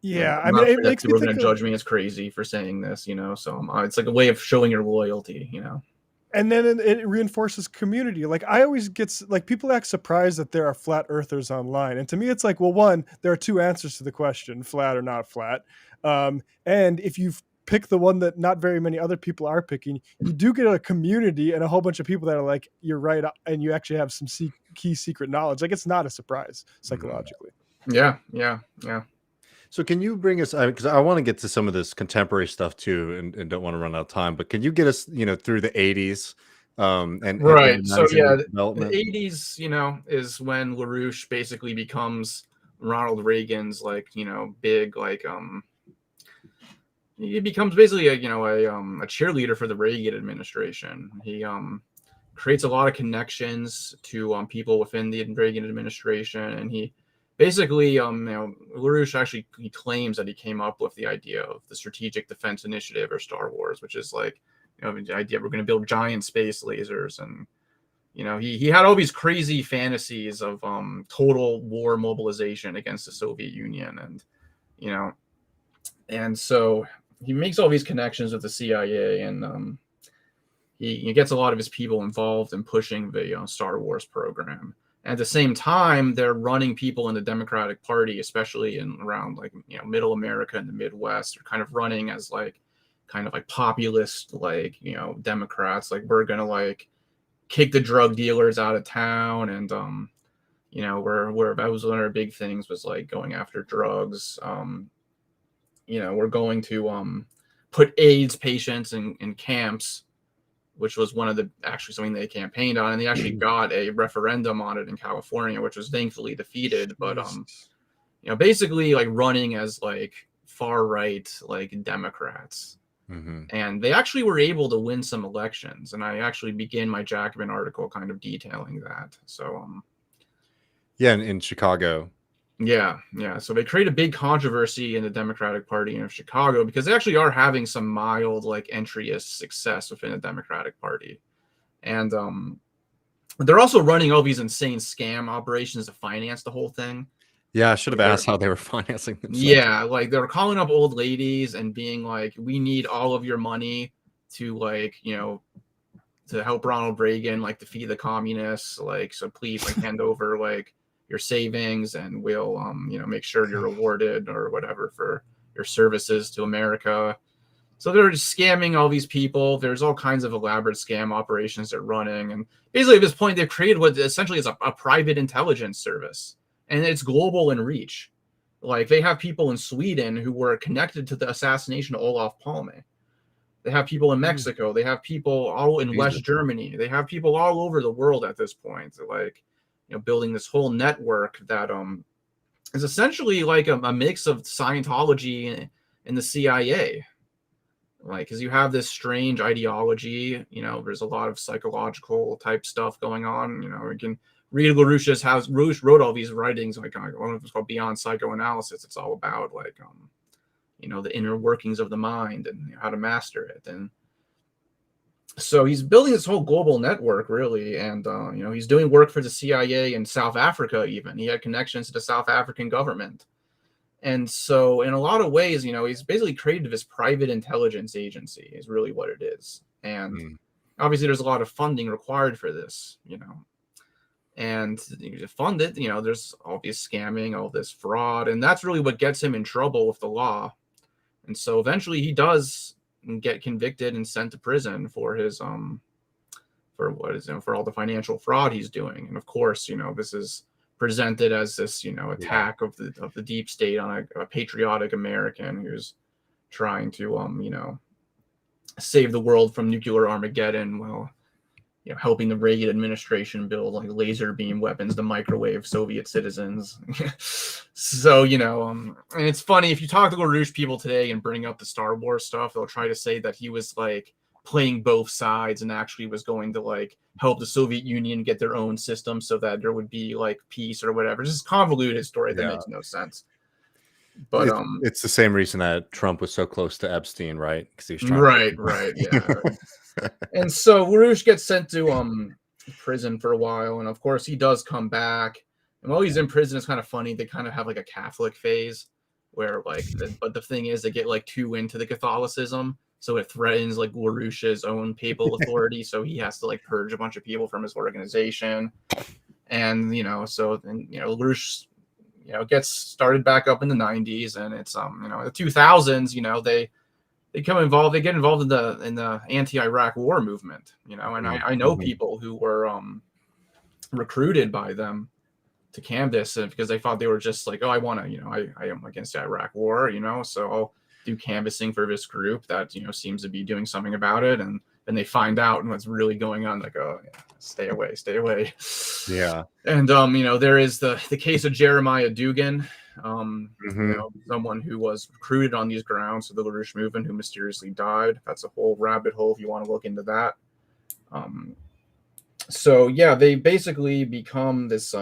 I mean, it makes people are going to judge me as crazy for saying this, so it's like a way of showing your loyalty, And then it reinforces community. Like I always get like people act surprised that there are flat earthers online. And to me, it's like, well, one, there are two answers to the question, flat or not flat. And if you pick the one that not very many other people are picking, you do get a community and a whole bunch of people that are like, you're right. And you actually have some key secret knowledge. Like it's not a surprise psychologically. Yeah. So can you bring us, because I want to get to some of this contemporary stuff too, and don't want to run out of time, but can you get us, through the 80s? Right. So the 80s, is when LaRouche basically becomes Ronald Reagan's like, big, like, he becomes basically a cheerleader for the Reagan administration. He creates a lot of connections to people within the Reagan administration, and he basically, LaRouche actually, he claims that he came up with the idea of the Strategic Defense Initiative, or Star Wars, which is like, the idea we're going to build giant space lasers. And, he had all these crazy fantasies of total war mobilization against the Soviet Union. And, and so he makes all these connections with the CIA, and he gets a lot of his people involved in pushing the Star Wars program. At the same time, they're running people in the Democratic Party, especially in around like, middle America and the Midwest, are kind of running as like kind of like populist, like, Democrats, like we're going to like kick the drug dealers out of town. And, where that was one of our big things, was like going after drugs. were going to put AIDS patients in camps, which was one of the actually something they campaigned on, and they actually got a referendum on it in California, which was thankfully defeated. But basically like running as like far right like Democrats. And they actually were able to win some elections, and I actually begin my Jacobin article kind of detailing that. So in Chicago. Yeah. So they create a big controversy in the Democratic Party of Chicago because they actually are having some mild like entryist success within the Democratic Party. And they're also running all these insane scam operations to finance the whole thing. Yeah, I should have asked how they were financing themselves. Yeah, like they're calling up old ladies and being like, we need all of your money to like, to help Ronald Reagan like defeat the communists. Like, so please like hand over like your savings and we'll make sure you're rewarded or whatever for your services to America. So they're just scamming all these people. There's all kinds of elaborate scam operations they're running. And basically at this point, they've created what essentially is a private intelligence service. And it's global in reach. Like they have people in Sweden who were connected to the assassination of Olof Palme. They have people in Mexico. They have people all in West Germany. They have people all over the world at this point. Like, building this whole network that is essentially like a mix of Scientology and the CIA. Like, because you have this strange ideology, there's a lot of psychological type stuff going on. We can read LaRouche's house. LaRouche wrote all these writings, like I don't know if it's called Beyond Psychoanalysis. It's all about like, the inner workings of the mind and how to master it. And so he's building this whole global network, really. And, he's doing work for the CIA in South Africa, even. He had connections to the South African government. And so in a lot of ways, he's basically created this private intelligence agency is really what it is. And obviously there's a lot of funding required for this, and to fund it, there's all this scamming, all this fraud, and that's really what gets him in trouble with the law. And so eventually he does get convicted and sent to prison for his for all the financial fraud he's doing. And of course, this is presented as this attack of the deep state on a patriotic American who's trying to save the world from nuclear Armageddon while helping the Reagan administration build like laser beam weapons to microwave Soviet citizens. So, and it's funny if you talk to LaRouche people today and bring up the Star Wars stuff, they'll try to say that he was like playing both sides and actually was going to like help the Soviet Union get their own system so that there would be like peace or whatever. It's just convoluted story that makes no sense. But it's the same reason that Trump was so close to Epstein, right? Because he was trying right, yeah. And so LaRouche gets sent to prison for a while, and of course he does come back. And while he's in prison, it's kind of funny. They kind of have like a Catholic phase where like, but the thing is, they get like too into the Catholicism, so it threatens like LaRouche's own papal authority. So he has to like purge a bunch of people from his organization, and LaRouche gets started back up in the 90s, and it's the 2000s. They get involved in the anti-Iraq war movement, and I know people who were recruited by them to canvass because they thought they were just like, oh, I want to, I am against the Iraq war, so I'll do canvassing for this group that seems to be doing something about it, and then they find out what's really going on, like, oh, yeah, stay away. Yeah. And there is the case of Jeremiah Dugan, someone who was recruited on these grounds of the LaRouche movement who mysteriously died. That's a whole rabbit hole if you want to look into that. So yeah, they basically become this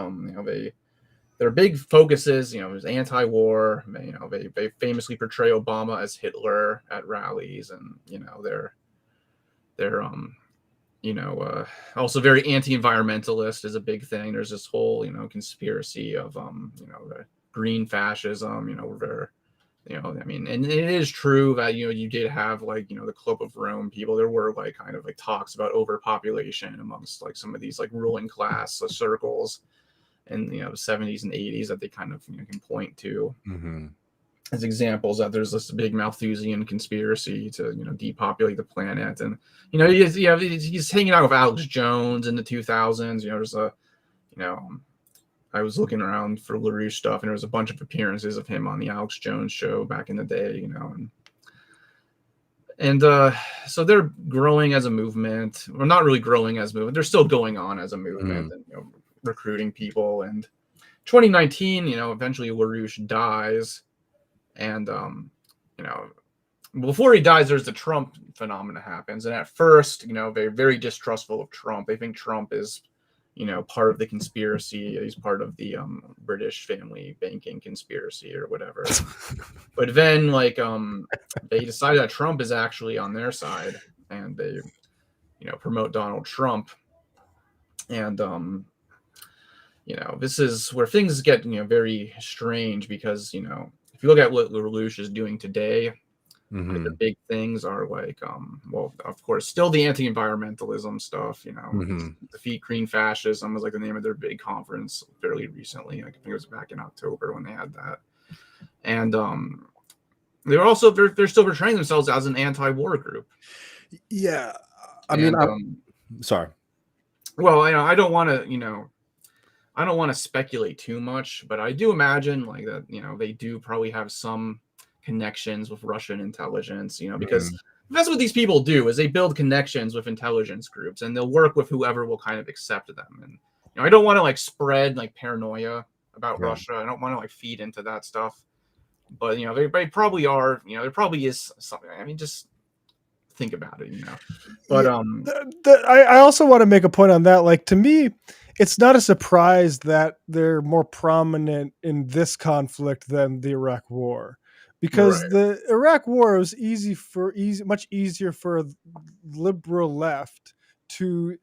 their big focuses, there's anti-war. They famously portray Obama as Hitler at rallies, and they're also very anti-environmentalist is a big thing. There's this whole conspiracy of the green fascism, and it is true that you did have like the Club of Rome people. There were like kind of like talks about overpopulation amongst like some of these like ruling class circles in the 70s and 80s that they kind of can point to as examples that there's this big Malthusian conspiracy to depopulate the planet. And he's hanging out with Alex Jones in the 2000s. There's a I was looking around for LaRouche stuff, and there was a bunch of appearances of him on the Alex Jones show back in the day, you know, and so they're growing as a movement. Well, not really growing as a movement. They're still going on as a movement and, you know, recruiting people. And 2019, you know, eventually LaRouche dies, and you know, before he dies, there's the Trump phenomena happens, and at first, you know, they're very distrustful of Trump. They think Trump is, you know, part of the conspiracy. He's part of the British family banking conspiracy or whatever. But then, like, they decide that Trump is actually on their side, and they, you know, promote Donald Trump. And you know, this is where things get, you know, very strange, because, you know, if you look at what LaRouche is doing today, like, the big things are like, well, of course, still the anti-environmentalism stuff, you know, defeat green fascism was like the name of their big conference fairly recently. I think it was back in October when they had that. And they were also, they're still portraying themselves as an anti-war group. Yeah. I mean, sorry. Well, I don't want to, you know, I don't want to speculate too much, but I do imagine, like, that, you know, they do probably have some connections with Russian intelligence, you know, because that's what these people do, is they build connections with intelligence groups, and they'll work with whoever will kind of accept them. And, you know, I don't want to, like, spread, like, paranoia about Russia. I don't want to, like, feed into that stuff. But, you know, they probably are, you know, there probably is something. I mean, just think about it, you know. But I also want to make a point on that. Like, to me, it's not a surprise that they're more prominent in this conflict than the Iraq War, because the Iraq War was much easier for liberal left to,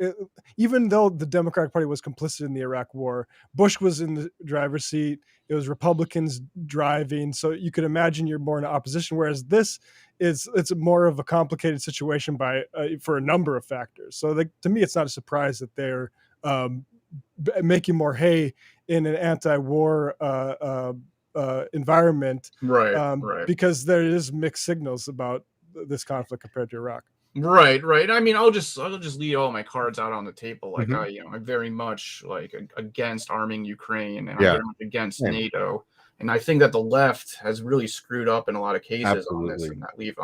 even though the Democratic Party was complicit in the Iraq War, Bush was in the driver's seat. It was Republicans driving, so you could imagine you're more in opposition. Whereas this it's more of a complicated situation for a number of factors. So, like, to me, it's not a surprise that they're making more hay in an anti-war environment, because there is mixed signals about this conflict compared to Iraq. Right. I mean, I'll just leave all my cards out on the table. Like, I'm very much, like, against arming Ukraine, and I'm very much against NATO. And I think that the left has really screwed up in a lot of cases on this, and that we've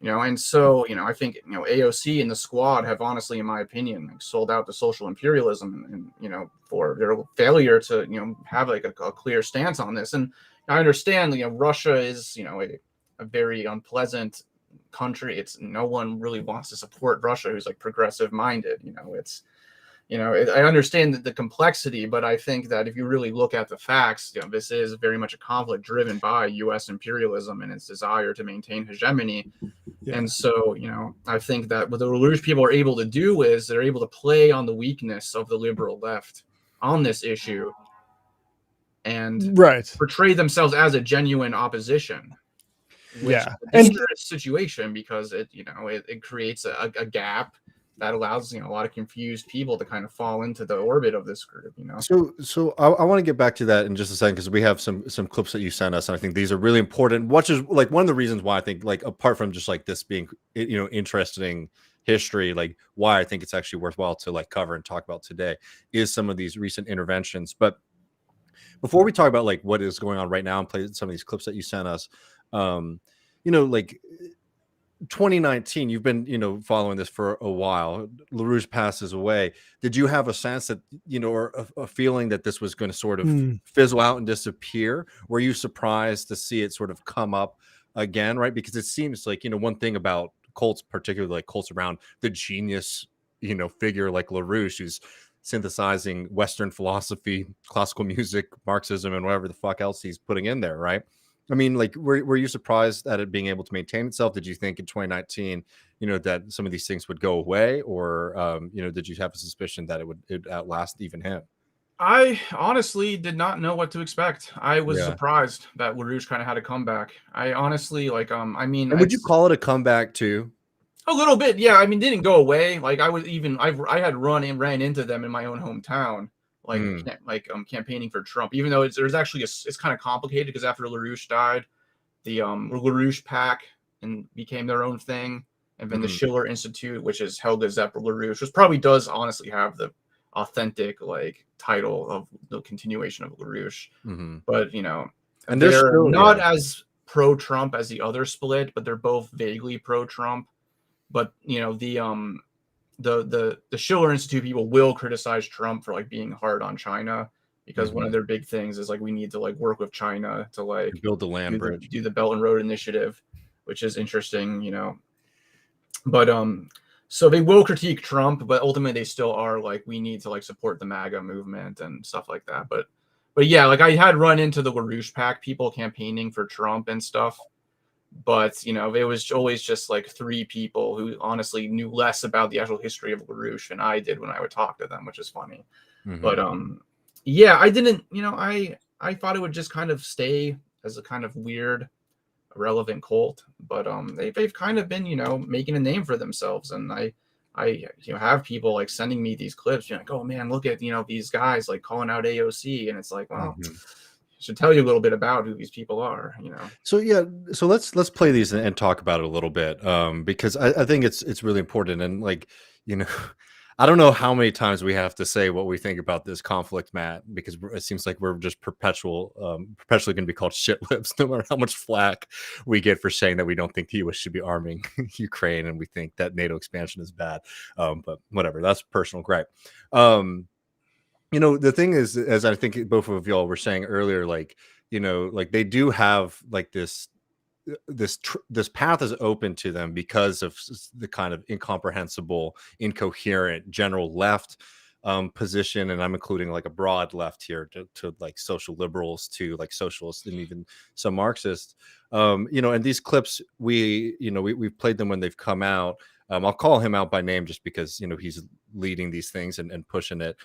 you know, and so, you know, I think, you know, AOC and the squad have, honestly, in my opinion, like, sold out to social imperialism, and, you know, for their failure to, you know, have, like, a clear stance on this. And I understand, you know, Russia is, you know, a very unpleasant country. It's, no one really wants to support Russia who's, like, progressive minded. You know, it's, you know, I understand the complexity, but I think that if you really look at the facts, you know, this is very much a conflict driven by U.S. imperialism and its desire to maintain hegemony. And so, you know, I think that what the LaRouche people are able to do is they're able to play on the weakness of the liberal left on this issue, and portray themselves as a genuine opposition. Which is a dangerous situation, because it, you know, it creates a gap that allows, you know, a lot of confused people to kind of fall into the orbit of this group, you know. So I want to get back to that in just a second, because we have some clips that you sent us, and I think these are really important. Which is, like, one of the reasons why I think, like, apart from just, like, this being, you know, interesting history, like, why I think it's actually worthwhile to, like, cover and talk about today is some of these recent interventions. But before we talk about, like, what is going on right now and play some of these clips that you sent us, you know, like, 2019, you've been, you know, following this for a while. LaRouche passes away. Did you have a sense that, you know, or a feeling that this was going to sort of fizzle out and disappear? Were you surprised to see it sort of come up again, right? Because it seems like, you know, one thing about cults, particularly like cults around the genius, you know, figure like LaRouche, who's synthesizing Western philosophy, classical music, Marxism, and whatever the fuck else he's putting in there, right? I mean, like, were you surprised at it being able to maintain itself? Did you think in 2019, you know, that some of these things would go away, or, you know, did you have a suspicion that it would outlast even him? I honestly did not know what to expect. I was surprised that LaRouche kind of had a comeback. I honestly, like, I mean, and would you call it a comeback too? A little bit, yeah. I mean, didn't go away. Like, I had ran into them in my own hometown. Like campaigning for Trump, even though it's kind of complicated, because after LaRouche died, the LaRouche PAC and became their own thing, and then the Schiller Institute, which is Helga Zepp LaRouche, which probably does honestly have authentic like title of the continuation of LaRouche. Mm-hmm. But you know, And they're still, not as pro-Trump as the other split, but they're both vaguely pro-Trump. But you know, the Schiller Institute people will criticize Trump for like being hard on China, because one of their big things is like we need to like work with China to like build the land bridge, do the Belt and Road Initiative, which is interesting, you know. But so they will critique Trump, but ultimately they still are like, we need to like support the MAGA movement and stuff like that. But yeah, like I had run into the LaRouche PAC people campaigning for Trump and stuff. But, you know, it was always just like 3 people who honestly knew less about the actual history of LaRouche than I did when I would talk to them, which is funny. But yeah, I didn't, you know, I thought it would just kind of stay as a kind of weird, irrelevant cult. But they've kind of been, you know, making a name for themselves. And I you know, have people like sending me these clips, you know, like, oh man, look at, you know, these guys like calling out AOC. And it's like, well, should tell you a little bit about who these people are, you know. So yeah, so let's play these and talk about it a little bit, because I think it's really important. And like, you know, I don't know how many times we have to say what we think about this conflict, Matt, because it seems like we're just perpetually going to be called shit lips, no matter how much flack we get for saying that we don't think the U.S. should be arming Ukraine and we think that NATO expansion is bad. But whatever, that's personal gripe. You know, the thing is, as I think both of y'all were saying earlier, like, you know, like they do have like this path is open to them because of the kind of incomprehensible, incoherent general left position. And I'm including like a broad left here to like social liberals, to like socialists, and even some Marxists. You know, and these clips, we've played them when they've come out. I'll call him out by name just because, you know, he's leading these things and pushing it.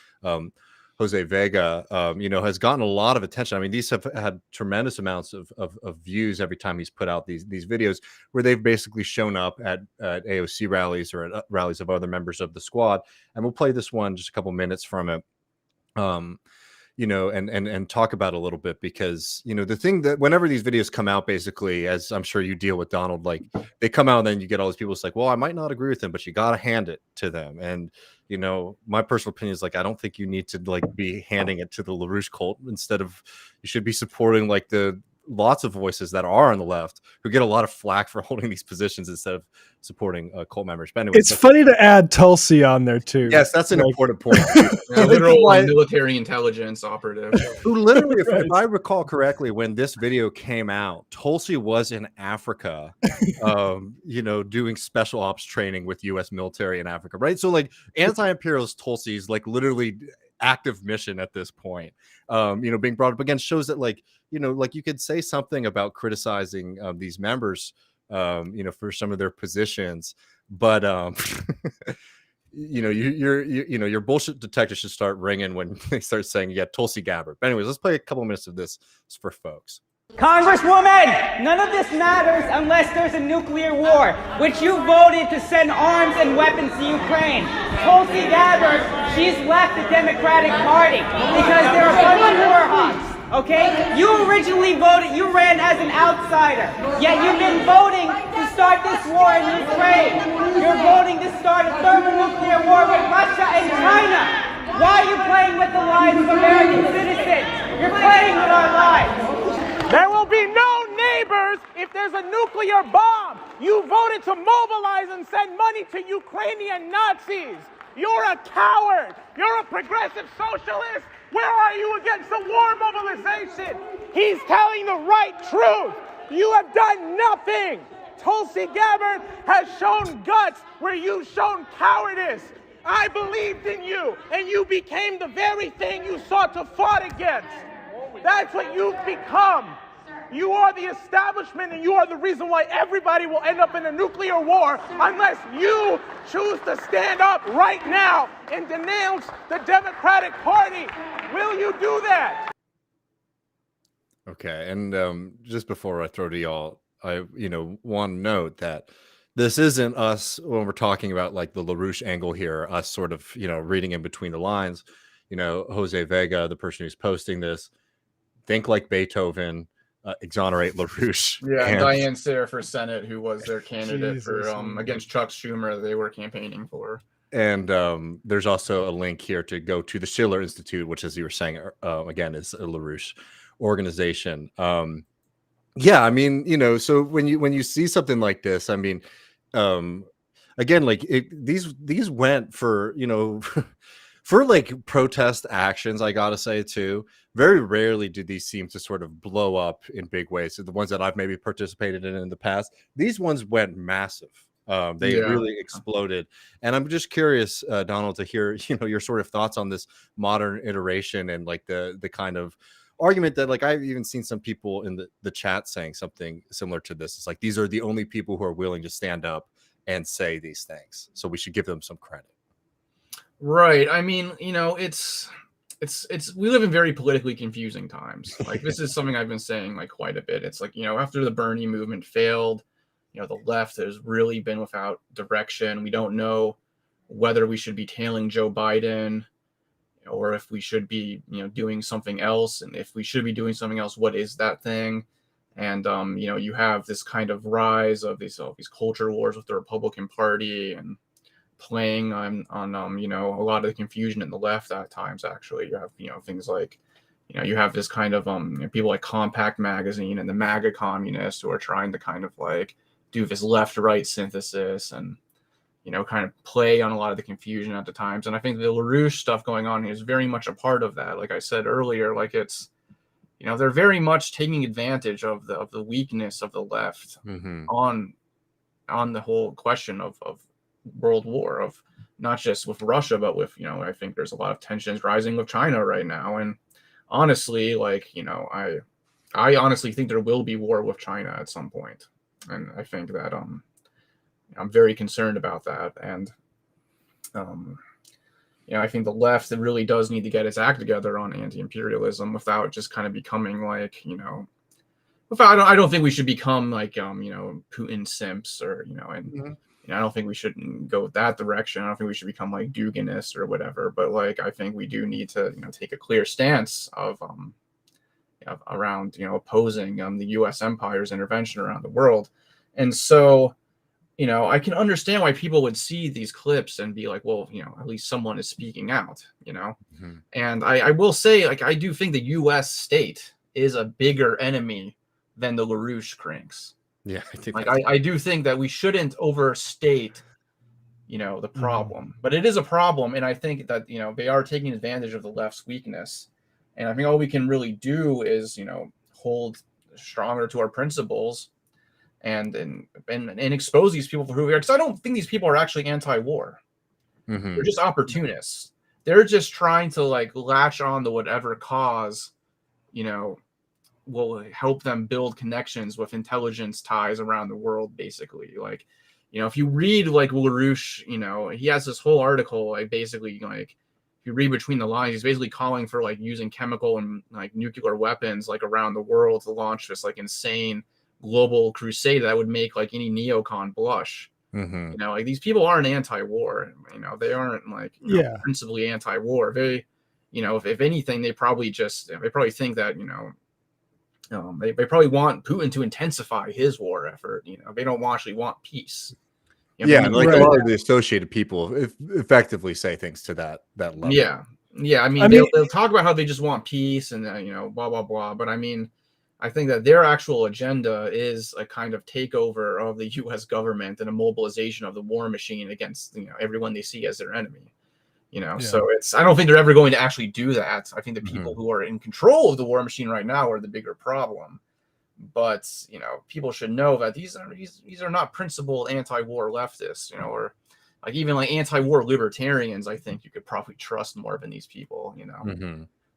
Jose Vega, you know, has gotten a lot of attention. I mean, these have had tremendous amounts of views every time he's put out these videos where they've basically shown up at AOC rallies or at rallies of other members of the squad. And we'll play this one, just a couple minutes from it. You know, and talk about it a little bit, because, you know, the thing that whenever these videos come out, basically, as I'm sure you deal with, Donald, like they come out and then you get all these people. It's like, well, I might not agree with them, but you got to hand it to them. And, you know, my personal opinion is like, I don't think you need to like be handing it to the LaRouche cult. Instead of, you should be supporting like the lots of voices that are on the left who get a lot of flack for holding these positions instead of supporting cult members. But anyway, it's funny to add Tulsi on there too. Yes, that's an important point. Yeah, literal military intelligence operative. Who literally, if I recall correctly, when this video came out, Tulsi was in Africa, you know, doing special ops training with U.S. military in Africa, right? So like anti-imperialist Tulsi's like literally active mission at this point, you know, being brought up again shows that like, you know, like you could say something about criticizing these members, you know, for some of their positions, but you know, you know, your bullshit detector should start ringing when they start saying, yeah, Tulsi Gabbard. But anyways, let's play a couple minutes of this for folks. Congresswoman, none of this matters unless there's a nuclear war, which you voted to send arms and weapons to Ukraine. Tulsi Gabbard, she's left the Democratic Party because they're a bunch of war hawks, okay? You originally voted, you ran as an outsider, yet you've been voting to start this war in Ukraine. You're voting to start a thermonuclear war with Russia and China. Why are you playing with the lives of American citizens? You're playing with our lives. There will be no neighbors if there's a nuclear bomb. You voted to mobilize and send money to Ukrainian Nazis. You're a coward. You're a progressive socialist. Where are you against the war mobilization? He's telling the right truth. You have done nothing. Tulsi Gabbard has shown guts where you've shown cowardice. I believed in you, and you became the very thing you sought to fight against. That's what you've become. You are the establishment, and you are the reason why everybody will end up in a nuclear war unless you choose to stand up right now and denounce the Democratic Party. Will you do that? Okay, and just before I throw to y'all, I want to note that this isn't us when we're talking about like the LaRouche angle here, us sort of reading in between the lines. Jose Vega, the person who's posting this, think like Beethoven, exonerate LaRouche. Yeah, and Diane Sayre for Senate, who was their candidate for against Chuck Schumer that they were campaigning for. there's also a link here to go to the Schiller Institute, which, as you were saying, again, is a LaRouche organization. Yeah, I mean, so when you see something like this, I mean, again, like these went for, for like protest actions, I gotta say too. Very rarely do these seem to sort of blow up in big ways. So the ones that I've maybe participated in the past, these ones went massive. They really exploded. And I'm just curious, Donald, to hear, your sort of thoughts on this modern iteration and like the kind of argument that, like, I've even seen some people in the chat saying something similar to this. It's like, these are the only people who are willing to stand up and say these things, so we should give them some credit. Right. I mean, it's we live in very politically confusing times. Like, this is something I've been saying like quite a bit. It's like, after the Bernie movement failed, the left has really been without direction. We don't know whether we should be tailing Joe Biden or if we should be, doing something else. And if we should be doing something else, what is that thing? And, you have this kind of rise of these culture wars with the Republican Party and playing on a lot of the confusion in the left at times. Actually, you have, things like, you have this kind of people like Compact Magazine and the MAGA communists who are trying to kind of like do this left-right synthesis and, kind of play on a lot of the confusion at the times. And I think the LaRouche stuff going on here is very much a part of that. Like I said earlier, like it's, they're very much taking advantage of the weakness of the left on the whole question of world war, of not just with Russia, but with, I think there's a lot of tensions rising with China right now. And honestly, like, I honestly think there will be war with China at some point. And I think that I'm very concerned about that. And I think the left really does need to get its act together on anti-imperialism without just kind of becoming like, I don't think we should become like Putin simps or and I don't think we should go that direction. I don't think we should become like Duginists or whatever. But like, I think we do need to take a clear stance of around opposing the U.S. empire's intervention around the world. And so, I can understand why people would see these clips and be like, well, at least someone is speaking out, And I will say, like, I do think the U.S. state is a bigger enemy than the LaRouche cranks. Yeah, I think like I do think that we shouldn't overstate, the problem, but it is a problem, and I think that they are taking advantage of the left's weakness, and I think all we can really do is hold stronger to our principles, and expose these people for who they are. Because I don't think these people are actually anti-war. They're just opportunists. They're just trying to like latch on to whatever cause, will help them build connections with intelligence ties around the world, basically. Like, if you read like LaRouche, he has this whole article, like basically like if you read between the lines, he's basically calling for like using chemical and like nuclear weapons like around the world to launch this like insane global crusade that would make like any neocon blush. Like these people aren't anti-war, they aren't like principally anti-war. They, if anything, they probably think that they probably want Putin to intensify his war effort. They don't actually want peace. A lot of the associated people effectively say things to that level. I mean, they'll talk about how they just want peace and blah blah blah. But I mean, I think that their actual agenda is a kind of takeover of the U.S. government and a mobilization of the war machine against everyone they see as their enemy. So I don't think they're ever going to actually do that. I think the people who are in control of the war machine right now are the bigger problem. But people should know that these are not principled anti-war leftists, or like even like anti-war libertarians. I think you could probably trust more than these people,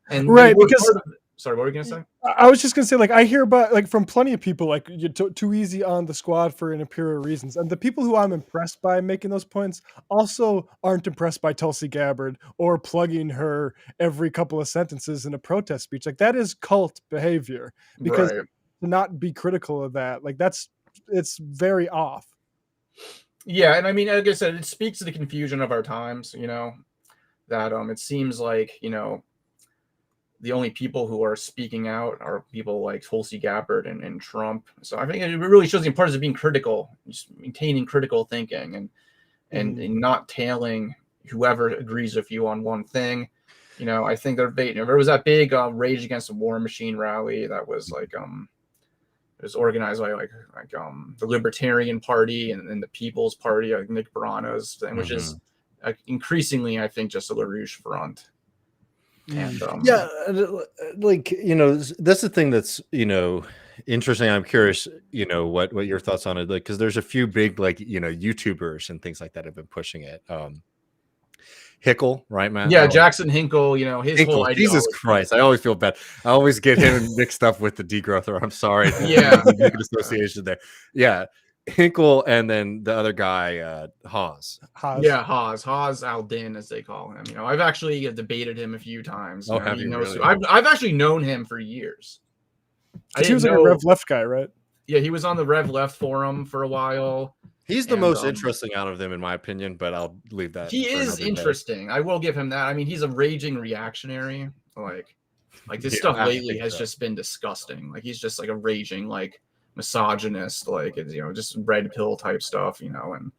And right, because sorry, what were you gonna say? I was just gonna say, like, I hear about like from plenty of people like you're too easy on the squad for imperial reasons, and the people who I'm impressed by making those points also aren't impressed by Tulsi Gabbard or plugging her every couple of sentences in a protest speech. Like that is cult behavior, because to not be critical of that, like it's very off. Yeah, and I mean, like I said, it speaks to the confusion of our times. That it seems like the only people who are speaking out are people like Tulsi Gabbard and Trump. So I think it really shows the importance of being critical, just maintaining critical thinking and not tailing whoever agrees with you on one thing. You know, I think there was that big Rage Against the War Machine rally that was like it was organized by the Libertarian Party and the People's Party, like Nick Barano's thing, which is increasingly, I think, just a LaRouche front. And yeah, like, you know, that's the thing that's, you know, interesting. I'm curious, you know, what your thoughts on it, like, because there's a few big, like, you know, YouTubers and things like that have been pushing it. Hickle, right, man? Yeah, Jackson Hinkle, you know, his Hinkle, whole ideology. Jesus Christ, I always feel bad. I always get him mixed up with the degrowther. I'm sorry. Yeah. The association there. Yeah. Hinkle, and then the other guy, Hawes. Yeah, Hawes Al-Din, as they call him. You know, I've actually debated him a few times. Oh, you know, have you really? I've actually known him for years. He was like a Rev Left guy, right? Yeah, he was on the Rev Left forum for a while. He's the most interesting out of them, in my opinion, but I'll leave that. He is interesting. I will give him that. I mean, he's a raging reactionary. Like this stuff lately has just been disgusting. Like, he's just like a raging, like, misogynist, like, you know, just red pill type stuff, you know, and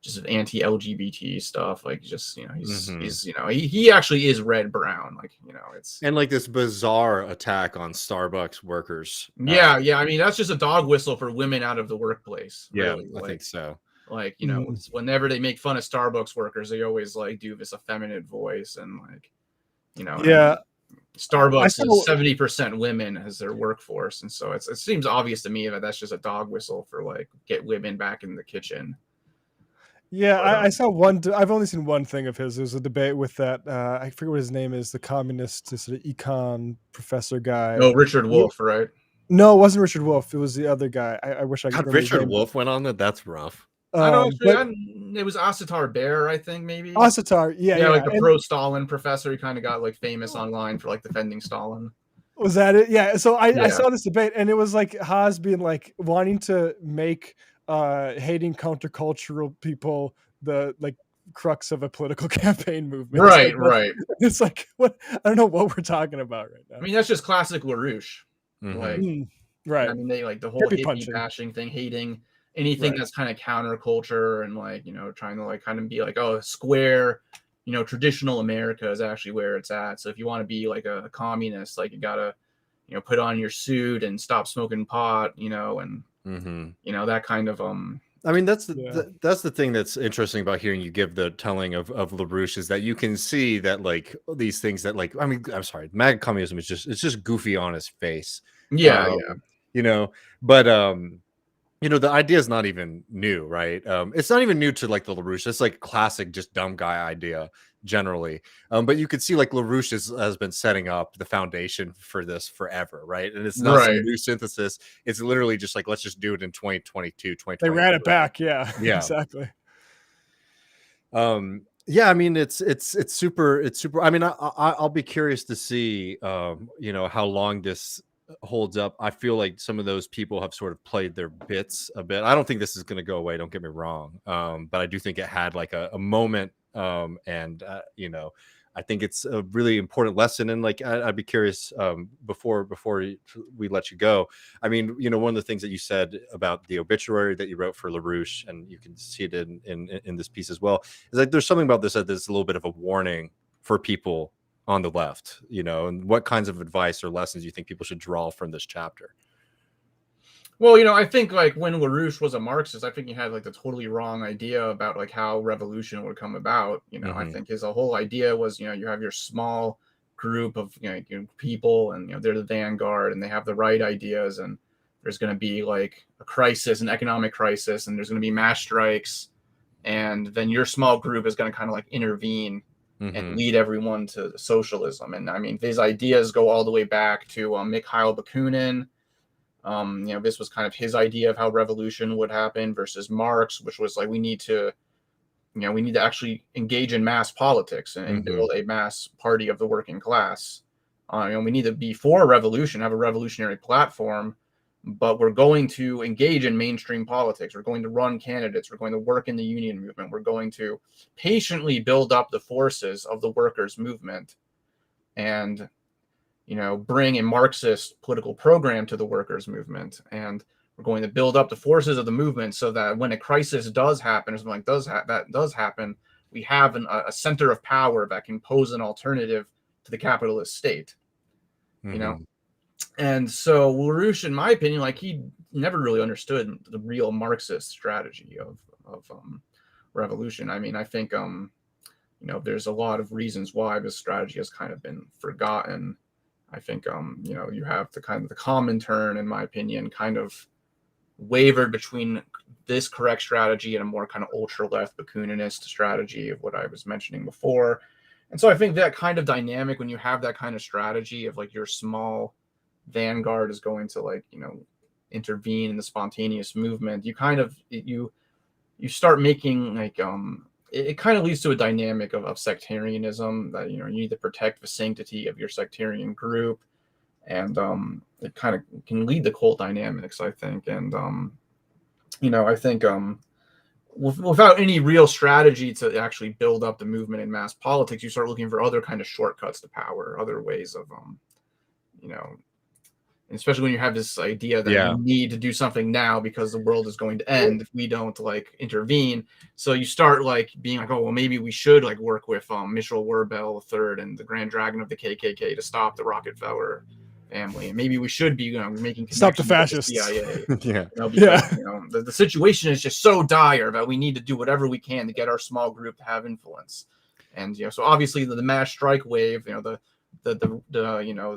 just anti-LGBT stuff. Like, just, you know, he's you know, he actually is red brown, like, you know, it's, and like this bizarre attack on Starbucks workers. Yeah, I mean, that's just a dog whistle for women out of the workplace. Really. I think so. Like, you know, whenever they make fun of Starbucks workers, they always like do this effeminate voice, and like, you know, yeah. Starbucks is 70% women as their workforce, and so it seems obvious to me that that's just a dog whistle for like get women back in the kitchen. Yeah, I saw one. I've only seen one thing of his. There was a debate with that. I forget what his name is. The communist sort of econ professor guy. Oh, Richard Wolff, right? No, it wasn't Richard Wolff. It was the other guy. I wish I could. Richard Wolff went on that. That's rough. I don't know. It was Asatar Bear, I think, maybe. Asatar, yeah, like the pro-Stalin professor. He kind of got like famous online for like defending Stalin. Was that it? Yeah. So I saw this debate, and it was like Haas being like wanting to make hating countercultural people the like crux of a political campaign movement. Right, right. It's like, what? I don't know what we're talking about right now. I mean, that's just classic LaRouche. Like, right. I mean, they like the whole hippie bashing thing, hating anything that's kind of counterculture, and like, you know, trying to like kind of be like, oh, square, you know, traditional America is actually where it's at. So if you want to be like a communist, like, you gotta, you know, put on your suit and stop smoking pot, you know, and you know, that kind of I mean, that's that's the thing that's interesting about hearing you give the telling of LaRouche, is that you can see that like these things that, like, I mean, I'm sorry, MAGA communism is just goofy on his face. Yeah. You know, but you know, the idea is not even new, right? It's not even new to like the LaRouche. It's like classic, just dumb guy idea generally. But you could see like LaRouche has been setting up the foundation for this forever, right? And it's not some new synthesis. It's literally just like, let's just do it in 2022, 2023. They ran it back. Yeah, exactly. Yeah, I mean, it's super. I mean, I'll be curious to see, you know, how long this holds up. I feel like some of those people have sort of played their bits a bit. I don't think this is going to go away, don't get me wrong, but I do think it had like a moment, and you know, I think it's a really important lesson. And like, I'd be curious, before we let you go, I mean, you know, one of the things that you said about the obituary that you wrote for LaRouche, and you can see it in this piece as well, is like there's something about this that there's a little bit of a warning for people on the left, you know, and what kinds of advice or lessons you think people should draw from this chapter? Well, you know, I think like when LaRouche was a Marxist, I think he had like the totally wrong idea about like how revolution would come about. You know, I think his whole idea was, you know, you have your small group of, you know, people, and, you know, they're the vanguard, and they have the right ideas, and there's going to be like a crisis, an economic crisis, and there's going to be mass strikes, and then your small group is going to kind of like intervene and lead everyone to socialism. And I mean, these ideas go all the way back to Mikhail Bakunin. You know, this was kind of his idea of how revolution would happen, versus Marx, which was like, we need to actually engage in mass politics and build a mass party of the working class. You know, we need to be for a revolution, have a revolutionary platform, but we're going to engage in mainstream politics. We're going to run candidates. We're going to work in the union movement. We're going to patiently build up the forces of the workers' movement, and, you know, bring a Marxist political program to the workers' movement. And we're going to build up the forces of the movement so that when a crisis does happen, or something like that does happen, we have a center of power that can pose an alternative to the capitalist state, you know. And so LaRouche, in my opinion, like he never really understood the real Marxist strategy of revolution. I mean, I think you know, there's a lot of reasons why this strategy has kind of been forgotten. I think you know, you have the kind of the Comintern, in my opinion, kind of wavered between this correct strategy and a more kind of ultra left Bakuninist strategy of what I was mentioning before. And so I think that kind of dynamic, when you have that kind of strategy of like your small vanguard is going to, like, you know, intervene in the spontaneous movement, you kind of you start making like it kind of leads to a dynamic of sectarianism, that, you know, you need to protect the sanctity of your sectarian group, and it kind of can lead to cult dynamics, I think. And you know, I think without any real strategy to actually build up the movement in mass politics, you start looking for other kind of shortcuts to power, other ways of you know, especially when you have this idea that you need to do something now because the world is going to end if we don't like intervene. So you start like being like, oh, well, maybe we should like work with Mitchell Werbel III and the Grand Dragon of the KKK to stop the Rockefeller family, and maybe we should be, you know, making Stop the connections with fascists. the CIA. You know, because you know, the situation is just so dire that we need to do whatever we can to get our small group to have influence. And you know, so obviously the mass strike wave, you know, the you know,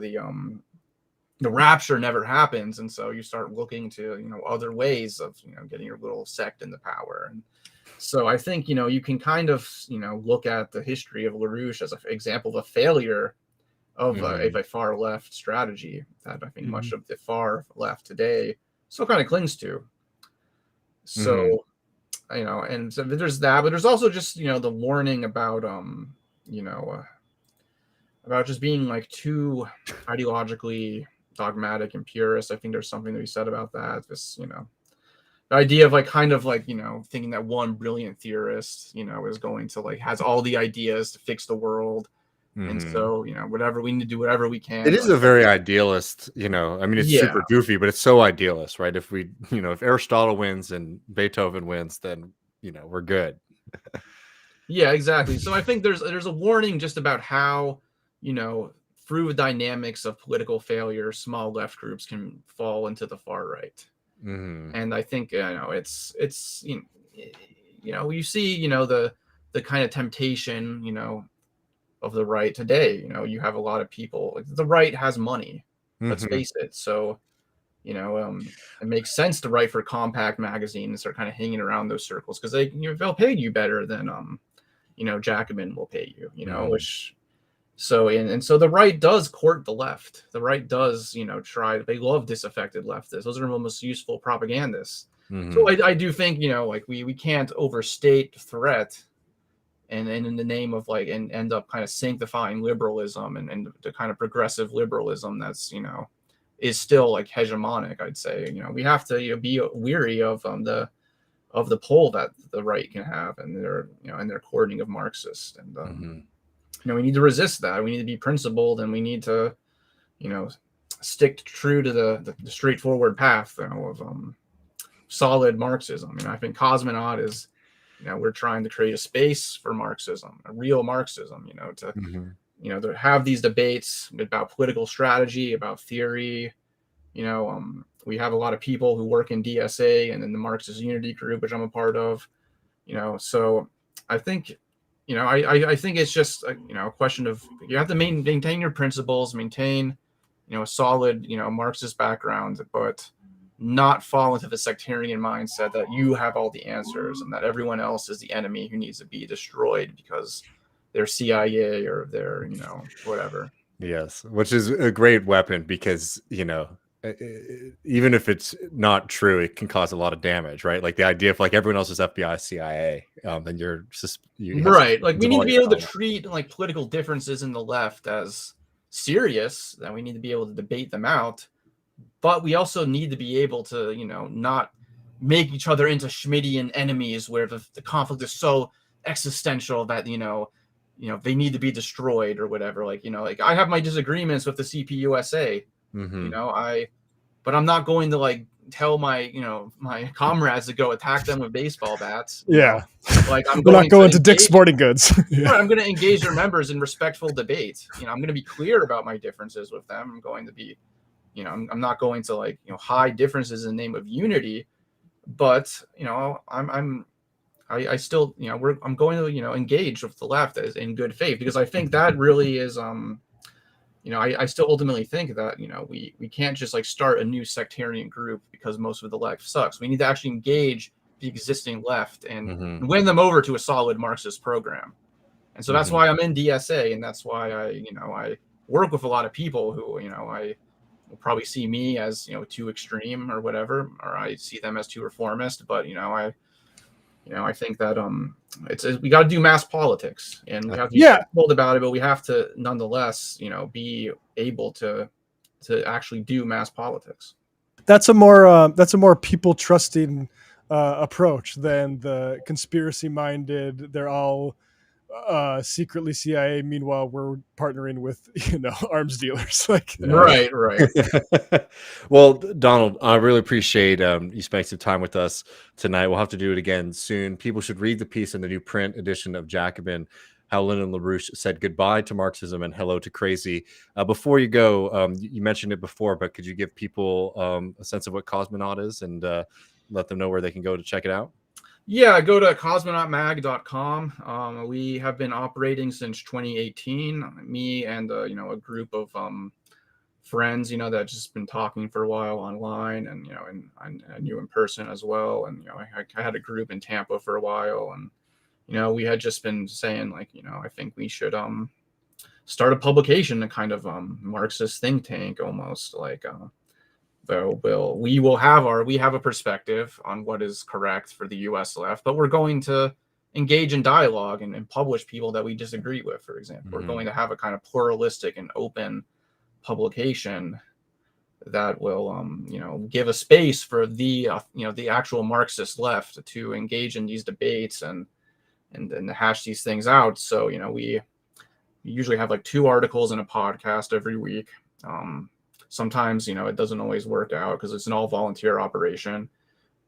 the rapture never happens, and so you start looking to, you know, other ways of, you know, getting your little sect into power. And so I think, you know, you can kind of, you know, look at the history of LaRouche as an example of a failure of a far left strategy that I think much of the far left today still kind of clings to. So you know, and so there's that, but there's also just, you know, the warning about you know, about just being like too ideologically dogmatic and purist. I think there's something to be said about that. This, you know, the idea of like kind of like, you know, thinking that one brilliant theorist, you know, is going to like has all the ideas to fix the world. And so, you know, whatever we need to do, whatever we can. It is a very idealist, you know, I mean, it's super goofy, but it's so idealist, right? If we, you know, if Aristotle wins and Beethoven wins, then, you know, we're good. Yeah, exactly. So I think there's a warning just about how, you know, through the dynamics of political failure, small left groups can fall into the far right. And I think, you know, it's you know, you see, you know, the kind of temptation, you know, of the right today. You know, you have a lot of people, like, the right has money, let's face it. So, you know, it makes sense to write for Compact Magazine and start kind of hanging around those circles, because they, you know, they'll pay you better than you know, Jacobin will pay you, you know, which so and so the right does court the left. The right does, you know, try, they love disaffected leftists. Those are the most useful propagandists. So I do think, you know, like we can't overstate the threat and in the name of like, and end up kind of sanctifying liberalism and the kind of progressive liberalism that's, you know, is still like hegemonic, I'd say. You know, we have to, you know, be weary of the pull that the right can have, and their, you know, and their courting of Marxists. And you know, we need to resist that. We need to be principled, and we need to, you know, stick true to the straightforward path, you know, of solid Marxism. I mean, I think Cosmonaut is, you know, we're trying to create a space for Marxism, a real Marxism, you know, to you know, to have these debates about political strategy, about theory. You know, we have a lot of people who work in DSA and in the Marxist Unity group, which I'm a part of. You know, so I think, you know, I think it's just you know, a question of, you have to maintain your principles, maintain, you know, a solid, you know, Marxist background, but not fall into the sectarian mindset that you have all the answers and that everyone else is the enemy who needs to be destroyed because they're CIA or they're, you know, whatever. Yes, which is a great weapon, because, you know, even if it's not true, it can cause a lot of damage, right? Like the idea of like everyone else is FBI, CIA, then you're just right. Like we need to be able to treat like political differences in the left as serious, that we need to be able to debate them out, but we also need to be able to, you know, not make each other into Schmittian enemies where the conflict is so existential that, you know, they need to be destroyed or whatever. Like, you know, like I have my disagreements with the CPUSA, you know, but I'm not going to like tell my my comrades to go attack them with baseball bats. Yeah. Like I'm We're not going to Dick's engage- Sporting Goods. Yeah. I'm going to engage their members in respectful debate. I'm going to be clear about my differences with them. I'm going to be, I'm not going to like, hide differences in the name of unity, but, I still, I'm going to, engage with the left as in good faith, because I think that really is, I still ultimately think that, we can't just like start a new sectarian group because most of the left sucks. We need to actually engage the existing left and win them over to a solid Marxist program. And so that's why I'm in DSA, and that's why I work with a lot of people who, I will probably see me as, too extreme or whatever, or I see them as too reformist. But, I think that we got to do mass politics, and we have to be told about it, but we have to nonetheless, be able to actually do mass politics. That's a more people trusting approach than the conspiracy minded. They're all secretly CIA. Meanwhile, we're partnering with arms dealers. Like Right. Well, Donald, I really appreciate you spending some time with us tonight. We'll have to do it again soon. People should read the piece in the new print edition of Jacobin, how Lyndon LaRouche said goodbye to Marxism and hello to crazy. Before you go, you mentioned it before, but could you give people a sense of what Cosmonaut is and let them know where they can go to check it out? Yeah, go to cosmonautmag.com. We have been operating since 2018. Me and a group of friends, that just been talking for a while online, and and I knew in person as well. And I had a group in Tampa for a while, and we had just been saying like, I think we should start a publication, a kind of Marxist think tank almost, like we have a perspective on what is correct for the US left, but we're going to engage in dialogue and publish people that we disagree with. For example, we're going to have a kind of pluralistic and open publication that will give a space for the the actual Marxist left to engage in these debates and hash these things out. So we usually have like 2 articles and a podcast every week. Sometimes, it doesn't always work out because it's an all volunteer operation,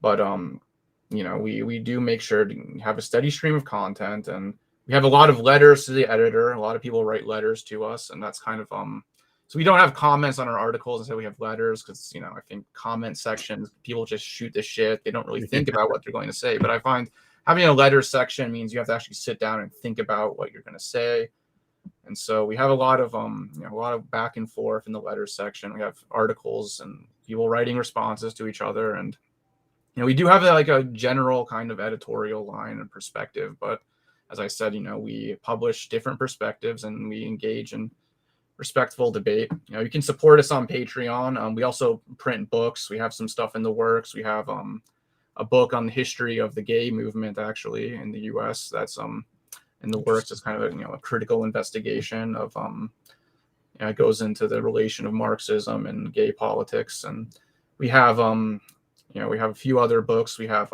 but, we do make sure to have a steady stream of content, and we have a lot of letters to the editor. A lot of people write letters to us, and that's kind of, so we don't have comments on our articles. Instead we have letters because, I think comment sections, people just shoot the shit. They don't really think about what they're going to say. But I find having a letter section means you have to actually sit down and think about what you're going to say. And so we have a lot of back and forth in the letters section. We have articles and people writing responses to each other, and we do have like a general kind of editorial line and perspective. But as I said, we publish different perspectives and we engage in respectful debate. You can support us on Patreon. We also print books. We have some stuff in the works. We have a book on the history of the gay movement actually in the US that's in the works. Is kind of a critical investigation of it goes into the relation of Marxism and gay politics. And we have we have a few other books. We have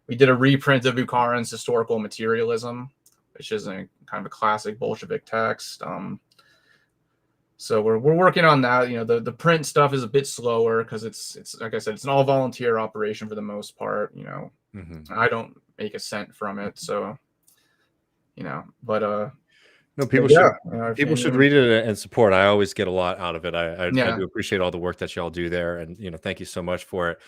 we did a reprint of Bukharin's Historical Materialism, which is a kind of a classic Bolshevik text. So we're working on that. The print stuff is a bit slower because it's like I said, it's an all volunteer operation for the most part. I don't make a cent from it, so but no, people should read it and support. I always get a lot out of it. I do appreciate all the work that y'all do there, and thank you so much for it.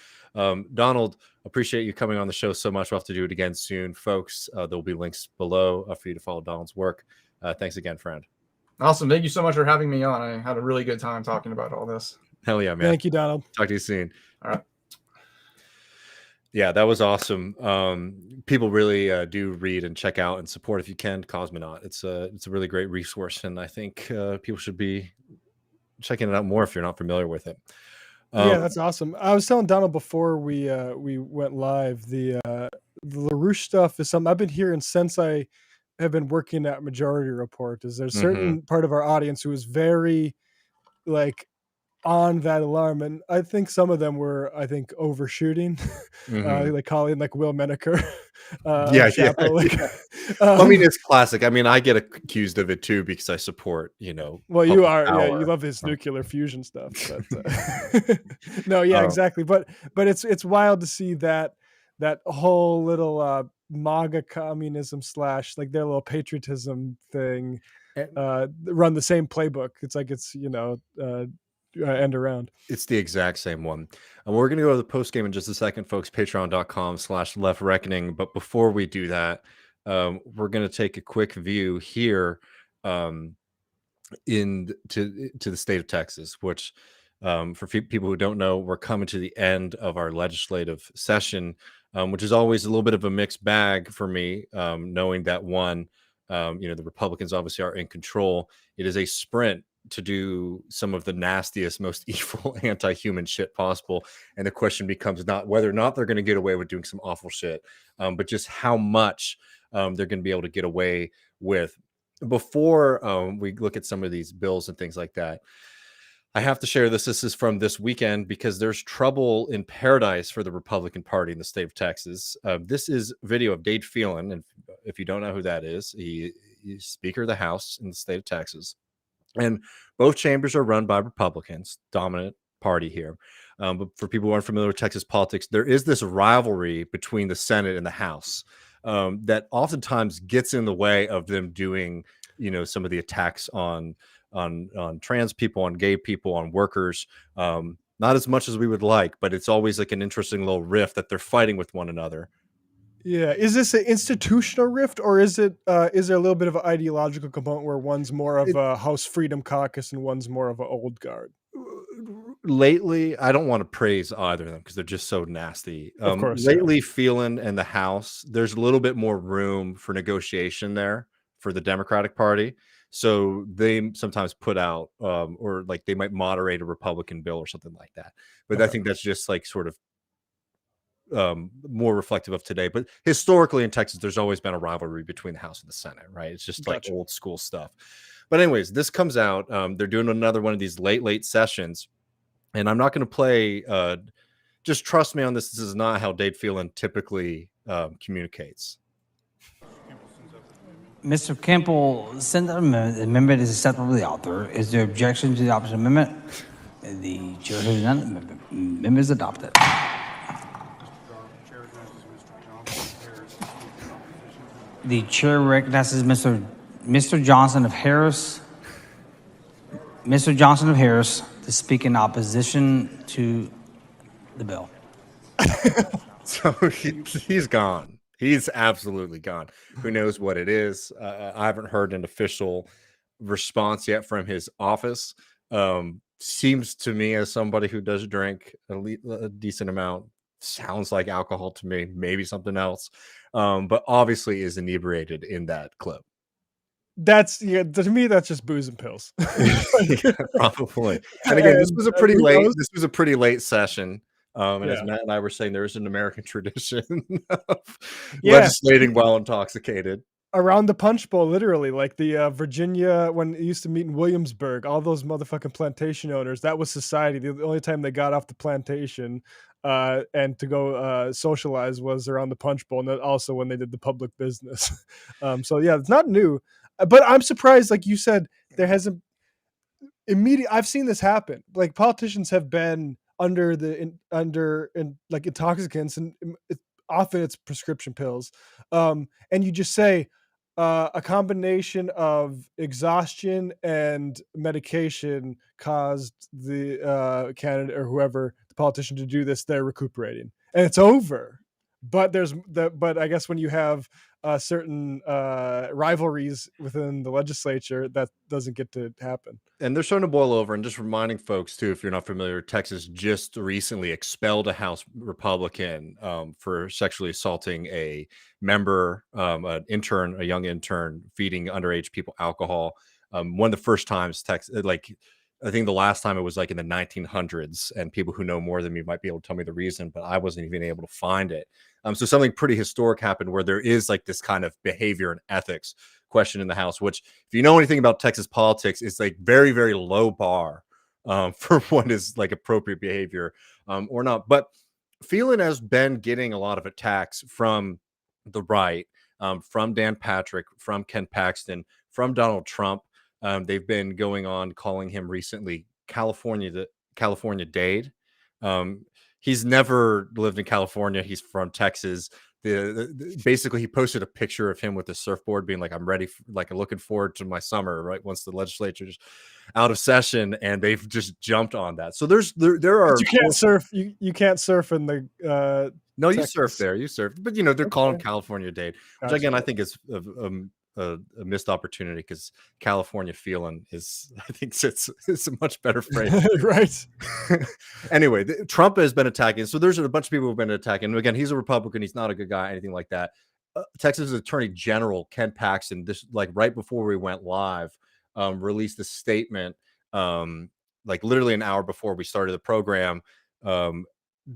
Donald, appreciate you coming on the show so much. We'll have to do it again soon, folks. There'll be links below for you to follow Donald's work. Thanks again, friend. Awesome. Thank you so much for having me on. I had a really good time talking about all this. Hell yeah, man. Thank you, Donald. Talk to you soon. All right. Yeah, that was awesome. People really do read and check out and support if you can Cosmonaut. It's a really great resource, and I think people should be checking it out more if you're not familiar with it. Yeah, that's awesome. I was telling Donald before we went live, the LaRouche stuff is something I've been hearing since I have been working at Majority Report. Is there's a certain part of our audience who is very like on that alarm, and I think some of them were, overshooting, like calling like Will Menaker, Yeah, of Chapo, like, yeah. I mean, um, it's classic. I mean, I get accused of it too because I support, well, you public are, yeah, you power. love his nuclear fusion stuff, but no, yeah, Um, exactly, but it's wild to see that whole little MAGA communism slash like their little patriotism thing run the same playbook. It's like it's end around. It's the exact same one. And we're going to go to the post game in just a second, folks. Patreon.com/left reckoning. But before we do that, we're going to take a quick view here to the state of Texas, which for people who don't know, we're coming to the end of our legislative session, which is always a little bit of a mixed bag for me, knowing that the Republicans obviously are in control. It is a sprint to do some of the nastiest, most evil anti-human shit possible. And the question becomes not whether or not they're going to get away with doing some awful shit, but just how much they're going to be able to get away with. Before we look at some of these bills and things like that, I have to share this. This is from this weekend because there's trouble in paradise for the Republican Party in the state of Texas. This is video of Dade Phelan. And if you don't know who that is, he's Speaker of the House in the state of Texas. And both chambers are run by Republicans, dominant party here. But for people who aren't familiar with Texas politics, there is this rivalry between the Senate and the House that oftentimes gets in the way of them doing, some of the attacks on trans people, on gay people, on workers. Not as much as we would like, but it's always like an interesting little rift that they're fighting with one another. Yeah, is this an institutional rift, or is there a little bit of an ideological component where one's more of a House Freedom Caucus and one's more of an old guard? Lately, I don't want to praise either of them because they're just so nasty. Of course, lately, Phelan and the House, there's a little bit more room for negotiation there for the Democratic Party. So they sometimes put out, or like they might moderate a Republican bill or something like that. But I think that's just like sort of more reflective of today. But historically in Texas, there's always been a rivalry between the House and the Senate, right? It's just like old school stuff. But anyways, this comes out. They're doing another one of these late sessions. And I'm not going to play. Just trust me on this. This is not how Dade Phelan typically communicates. Mr. Campbell, send the amendment. The amendment is acceptable to the author. Is there objection to the opposite amendment? The chair has none. Amendment is adopted. The chair recognizes Mr. Johnson of Harris. Mr. Johnson of Harris to speak in opposition to the bill. So he's gone. He's absolutely gone. Who knows what it is? I haven't heard an official response yet from his office. Seems to me, as somebody who does drink a decent amount, sounds like alcohol to me, maybe something else, but obviously is inebriated in that clip. To me, that's just booze and pills. Yeah, probably. And again, this was a pretty late session. As Matt and I were saying, there is an American tradition of legislating while intoxicated. Around the punch bowl, literally, like the Virginia, when it used to meet in Williamsburg, all those motherfucking plantation owners, that was society. The only time they got off the plantation and to go socialize was around the punch bowl, and then also when they did the public business. So yeah, it's not new. But I'm surprised, like you said, there hasn't I've seen this happen. Like politicians have been under like intoxicants, and often it's prescription pills. And you just say a combination of exhaustion and medication caused the candidate or whoever the politician to do this. They're recuperating, and it's over. But but I guess when you have certain rivalries within the legislature, that doesn't get to happen. And they're starting to boil over. And just reminding folks too, if you're not familiar, Texas just recently expelled a House Republican for sexually assaulting a member, a young intern, feeding underage people alcohol. One of the first times Texas, like I think the last time it was like in the 1900s, and people who know more than me might be able to tell me the reason, but I wasn't even able to find it. So something pretty historic happened where there is like this kind of behavior and ethics question in the House, which if you know anything about Texas politics, is like very, very low bar for what is like appropriate behavior or not. But Phelan has been getting a lot of attacks from the right, from Dan Patrick, from Ken Paxton, from Donald Trump. They've been going on calling him recently California Dade. He's never lived in California. He's from Texas. Basically he posted a picture of him with a surfboard being like, I'm ready I'm looking forward to my summer, right, once the legislature's out of session, and they've just jumped on that. So there are, you can't surf, you can't surf in the no, you Texas. surf there, you surf, but they're calling California Dade, which again I think is a missed opportunity, because California Phelan is, I think it's a much better phrase. Right. Anyway, Trump has been attacking. So there's a bunch of people who've been attacking. And again, he's a Republican. He's not a good guy, anything like that. Texas Attorney General Ken Paxton, this right before we went live, released a statement, literally an hour before we started the program,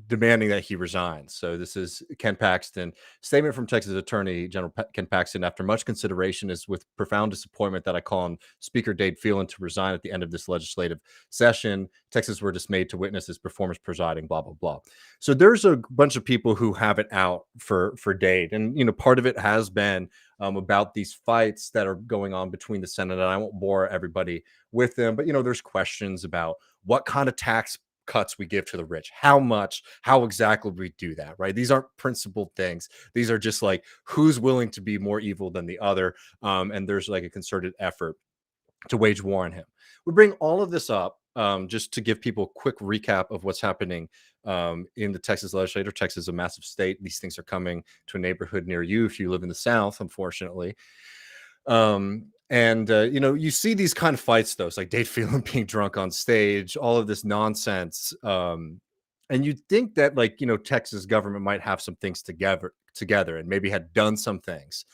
demanding that he resign. So this is Ken Paxton, statement from Texas Attorney General Ken Paxton. After much consideration, is with profound disappointment that I call on Speaker Dade Phelan to resign at the end of this legislative session. Texas were dismayed to witness his performance presiding, blah, blah, blah. So there's a bunch of people who have it out for Dade. And, part of it has been about these fights that are going on between the Senate, and I won't bore everybody with them, but, there's questions about what kind of tax cuts we give to the rich, how much, how exactly we do that, right? These aren't principled things. These are just like, who's willing to be more evil than the other, and there's like a concerted effort to wage war on him. We bring all of this up just to give people a quick recap of what's happening in the Texas legislature. Texas is a massive state. These things are coming to a neighborhood near you if you live in the South, unfortunately. You see these kind of fights, though. It's like Dade Phelan being drunk on stage, all of this nonsense. And you'd think that Texas government might have some things together and maybe had done some things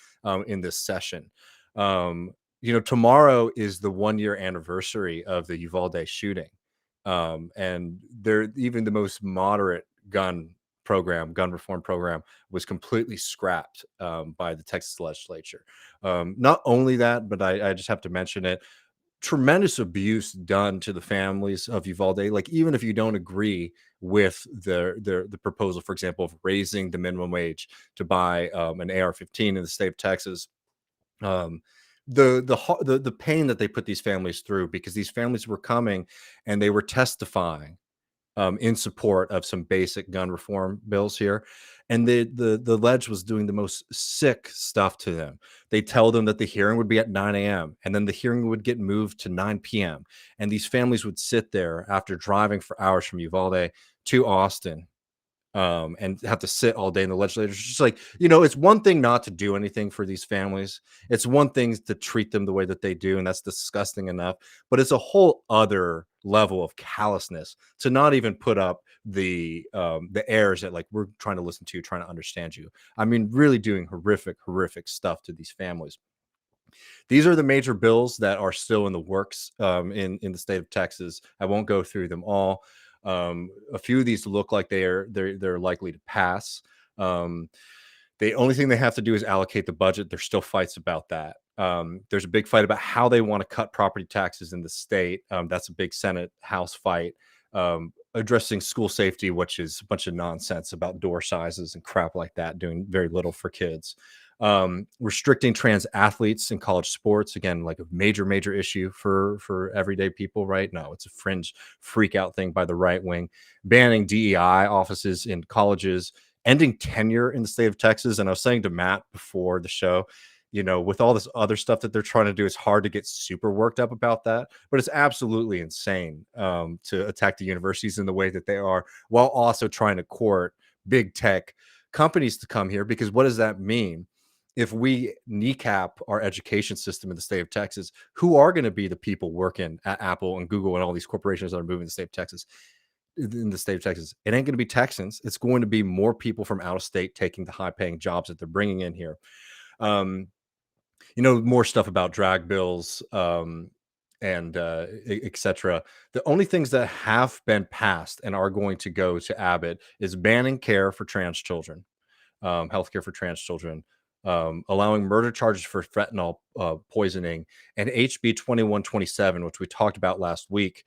in this session. Tomorrow is the 1-year anniversary of the Uvalde shooting. And even the most moderate gun reform program was completely scrapped by the Texas legislature. Not only that, but I just have to mention it, tremendous abuse done to the families of Uvalde. Like, even if you don't agree with the proposal, for example, of raising the minimum wage to buy an AR-15 in the state of Texas, the pain that they put these families through, because these families were coming and they were testifying in support of some basic gun reform bills here. And the Lege was doing the most sick stuff to them. They tell them that the hearing would be at 9 a.m. and then the hearing would get moved to 9 p.m. And these families would sit there after driving for hours from Uvalde to Austin and have to sit all day in the legislature. It's just like, it's one thing not to do anything for these families. It's one thing to treat them the way that they do, and that's disgusting enough. But it's a whole other level of callousness to not even put up the airs that we're trying to listen to you, trying to understand you. I mean, really doing horrific stuff to these families. These are the major bills that are still in the works in the state of Texas. I won't go through them all. A few of these look like they're likely to pass. The only thing they have to do is allocate the budget. There's still fights about that. There's a big fight about how they want to cut property taxes in the state. That's a big Senate House fight. Addressing school safety, which is a bunch of nonsense about door sizes and crap like that, doing very little for kids. Restricting trans athletes in college sports, again, like a major issue for everyday people, right? No, it's a fringe freak out thing by the right wing. Banning DEI offices in colleges, ending tenure in the state of Texas. And I was saying to Matt before the show, with all this other stuff that they're trying to do, it's hard to get super worked up about that, but it's absolutely insane to attack the universities in the way that they are, while also trying to court big tech companies to come here. Because what does that mean? If we kneecap our education system in the state of Texas, who are going to be the people working at Apple and Google and all these corporations that are moving to the state of Texas? In the state of Texas, it ain't going to be Texans. It's going to be more people from out of state taking the high paying jobs that they're bringing in here. More stuff about drag bills and etc. The only things that have been passed and are going to go to Abbott is banning care for trans children, healthcare for trans children, allowing murder charges for fentanyl poisoning, and HB 2127, which we talked about last week,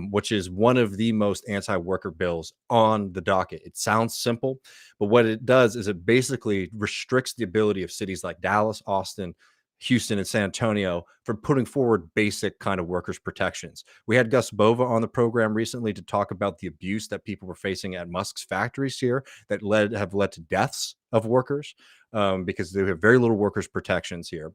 which is one of the most anti-worker bills on the docket. It sounds simple, but what it does is it basically restricts the ability of cities like Dallas, Austin, Houston, and San Antonio from putting forward basic kind of workers' protections. We had Gus Bova on the program recently to talk about the abuse that people were facing at Musk's factories here that have led to deaths of workers, because they have very little workers' protections here.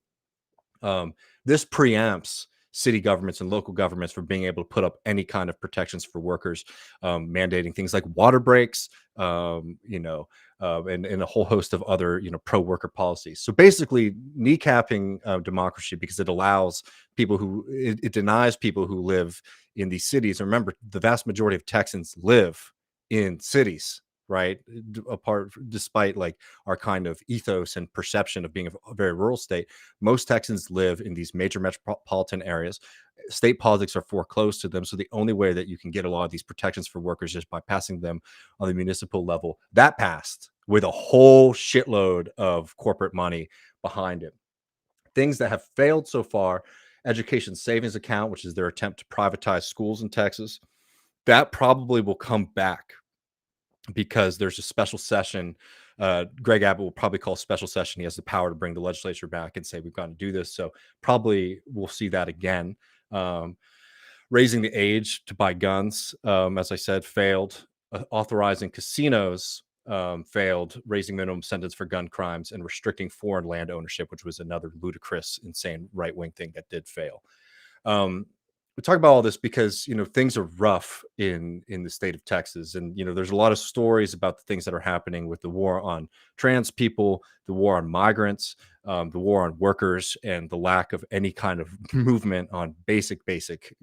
This preempts city governments and local governments for being able to put up any kind of protections for workers, mandating things like water breaks, and a whole host of other, pro-worker policies. So basically kneecapping democracy, because it allows people it denies people who live in these cities. And remember, the vast majority of Texans live in cities, right? Despite like our kind of ethos and perception of being a very rural state, most Texans live in these major metropolitan areas. State politics are foreclosed to them. So the only way that you can get a lot of these protections for workers is by passing them on the municipal level. That passed with a whole shitload of corporate money behind it. Things that have failed so far: education savings account, which is their attempt to privatize schools in Texas. That probably will come back, because there's a special session. Greg Abbott will probably call a special session. He has the power to bring the legislature back and say, we've got to do this. So probably we'll see that again. Raising the age to buy guns, as I said, failed. Authorizing casinos, failed. Raising minimum sentence for gun crimes, and restricting foreign land ownership, which was another ludicrous, insane right-wing thing that did fail. We talk about all this because, things are rough in the state of Texas. And, there's a lot of stories about the things that are happening with the war on trans people, the war on migrants, the war on workers, and the lack of any kind of movement on basic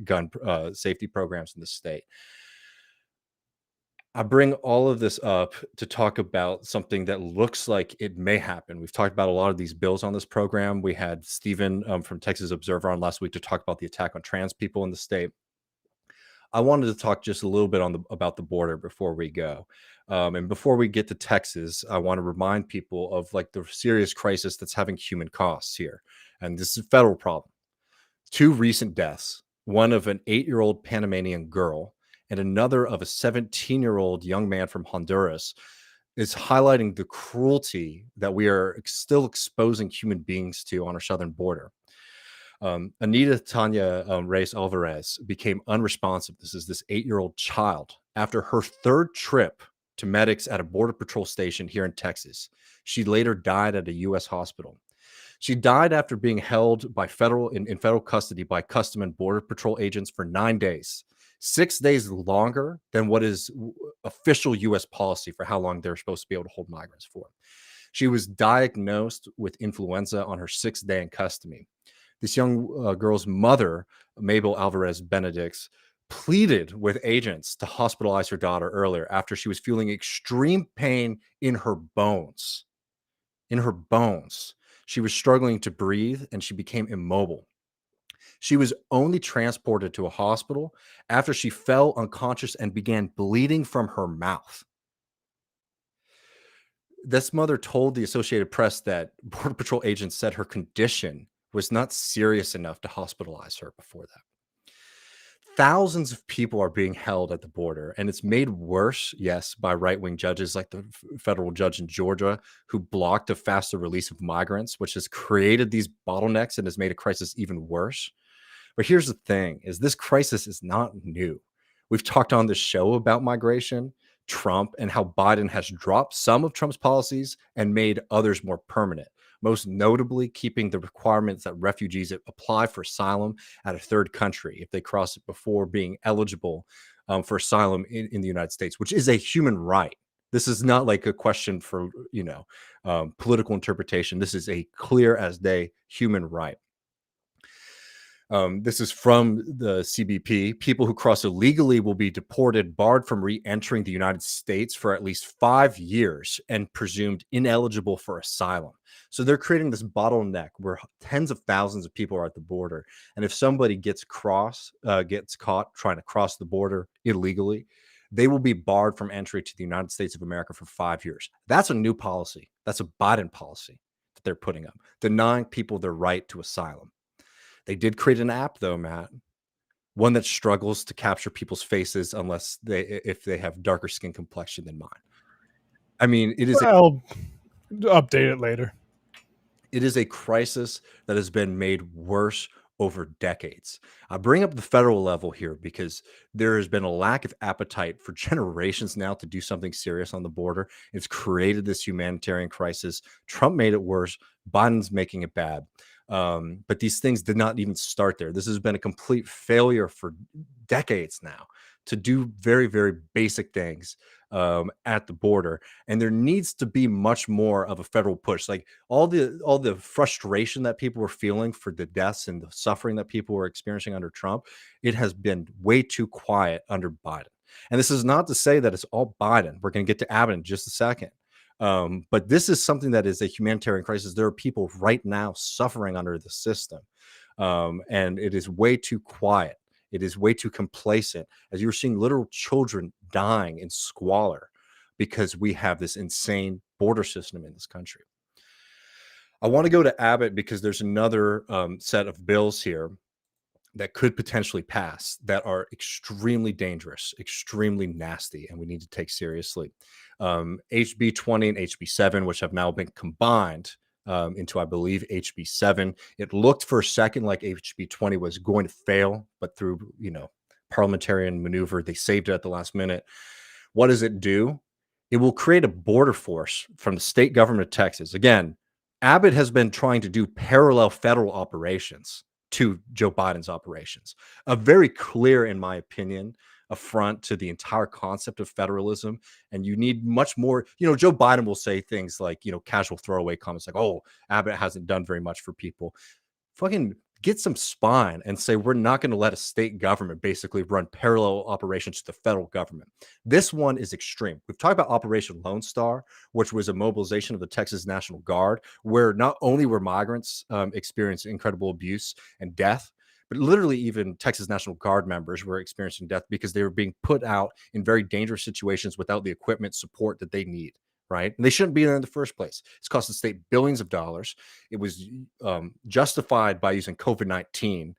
gun safety programs in the state. I bring all of this up to talk about something that looks like it may happen. We've talked about a lot of these bills on this program. We had Stephen from Texas Observer on last week to talk about the attack on trans people in the state. I wanted to talk just a little bit about the border before we go. And before we get to Texas, I want to remind people of like the serious crisis that's having human costs here. And this is a federal problem. 2 recent deaths, one of an 8-year-old Panamanian girl and another of a 17-year-old young man from Honduras, is highlighting the cruelty that we are still exposing human beings to on our southern border. Anita Tanya Reyes Alvarez became unresponsive. This is this 8-year-old child after her 3rd trip to medics at a Border Patrol station here in Texas. She later died at a U.S. hospital. She died after being held by in federal custody by Custom and Border Patrol agents for 9 days. 6 days longer than what is official U.S. policy for how long they're supposed to be able to hold migrants for. She was diagnosed with influenza on her 6th day in custody. This young girl's mother, Mabel Alvarez Benedicts, pleaded with agents to hospitalize her daughter earlier after she was feeling extreme pain in her bones. In her bones. She was struggling to breathe and she became immobile. She was only transported to a hospital after she fell unconscious and began bleeding from her mouth. This mother told the Associated Press that Border Patrol agents said her condition was not serious enough to hospitalize her before that. Thousands of people are being held at the border, and it's made worse, yes, by right-wing judges like the federal judge in Georgia who blocked a faster release of migrants, which has created these bottlenecks and has made a crisis even worse. But here's the thing, is this crisis is not new. We've talked on this show about migration, Trump, and how Biden has dropped some of Trump's policies and made others more permanent. Most notably, keeping the requirements that refugees apply for asylum at a third country if they cross it before being eligible for asylum in the United States, which is a human right. This is not like a question for, political interpretation. This is a clear as day human right. This is from the CBP. People who cross illegally will be deported, barred from re-entering the United States for at least 5 years, and presumed ineligible for asylum. So they're creating this bottleneck where tens of thousands of people are at the border. And if somebody gets caught trying to cross the border illegally, they will be barred from entry to the United States of America for 5 years. That's a new policy. That's a Biden policy. The they're putting up, denying people their right to asylum. They did create an app, though, Matt, one that struggles to capture people's faces if they have darker skin complexion than mine. I mean, I'll update it later. It is a crisis that has been made worse over decades. I bring up the federal level here because there has been a lack of appetite for generations now to do something serious on the border. It's created this humanitarian crisis. Trump made it worse. Biden's making it bad. But these things did not even start there. This has been a complete failure for decades now to do very, very basic things at the border. And there needs to be much more of a federal push. Like all the frustration that people were feeling for the deaths and the suffering that people were experiencing under Trump, it has been way too quiet under Biden. And this is not to say that it's all Biden. We're going to get to Abbott in just a second. But this is something that is a humanitarian crisis. There are people right now suffering under the system. And it is way too quiet. It is way too complacent, as you're seeing literal children dying in squalor because we have this insane border system in this country. I want to go to Abbott because there's another set of bills here that could potentially pass that are extremely dangerous, extremely nasty, and we need to take seriously. HB 20 and HB 7, which have now been combined into, I believe, HB 7. It looked for a second like HB 20 was going to fail, but through, parliamentarian maneuver, they saved it at the last minute. What does it do? It will create a border force from the state government of Texas. Again, Abbott has been trying to do parallel federal operations to Joe Biden's operations. A very clear, in my opinion, affront to the entire concept of federalism. And you need much more. Joe Biden will say things like, casual throwaway comments like, oh, Abbott hasn't done very much for people. Fucking get some spine and say, we're not going to let a state government basically run parallel operations to the federal government. This one is extreme. We've talked about Operation Lone Star, which was a mobilization of the Texas National Guard, where not only were migrants experiencing incredible abuse and death, but literally even Texas National Guard members were experiencing death because they were being put out in very dangerous situations without the equipment support that they need, right? And they shouldn't be there in the first place. It's cost the state billions of dollars. It was justified by using COVID-19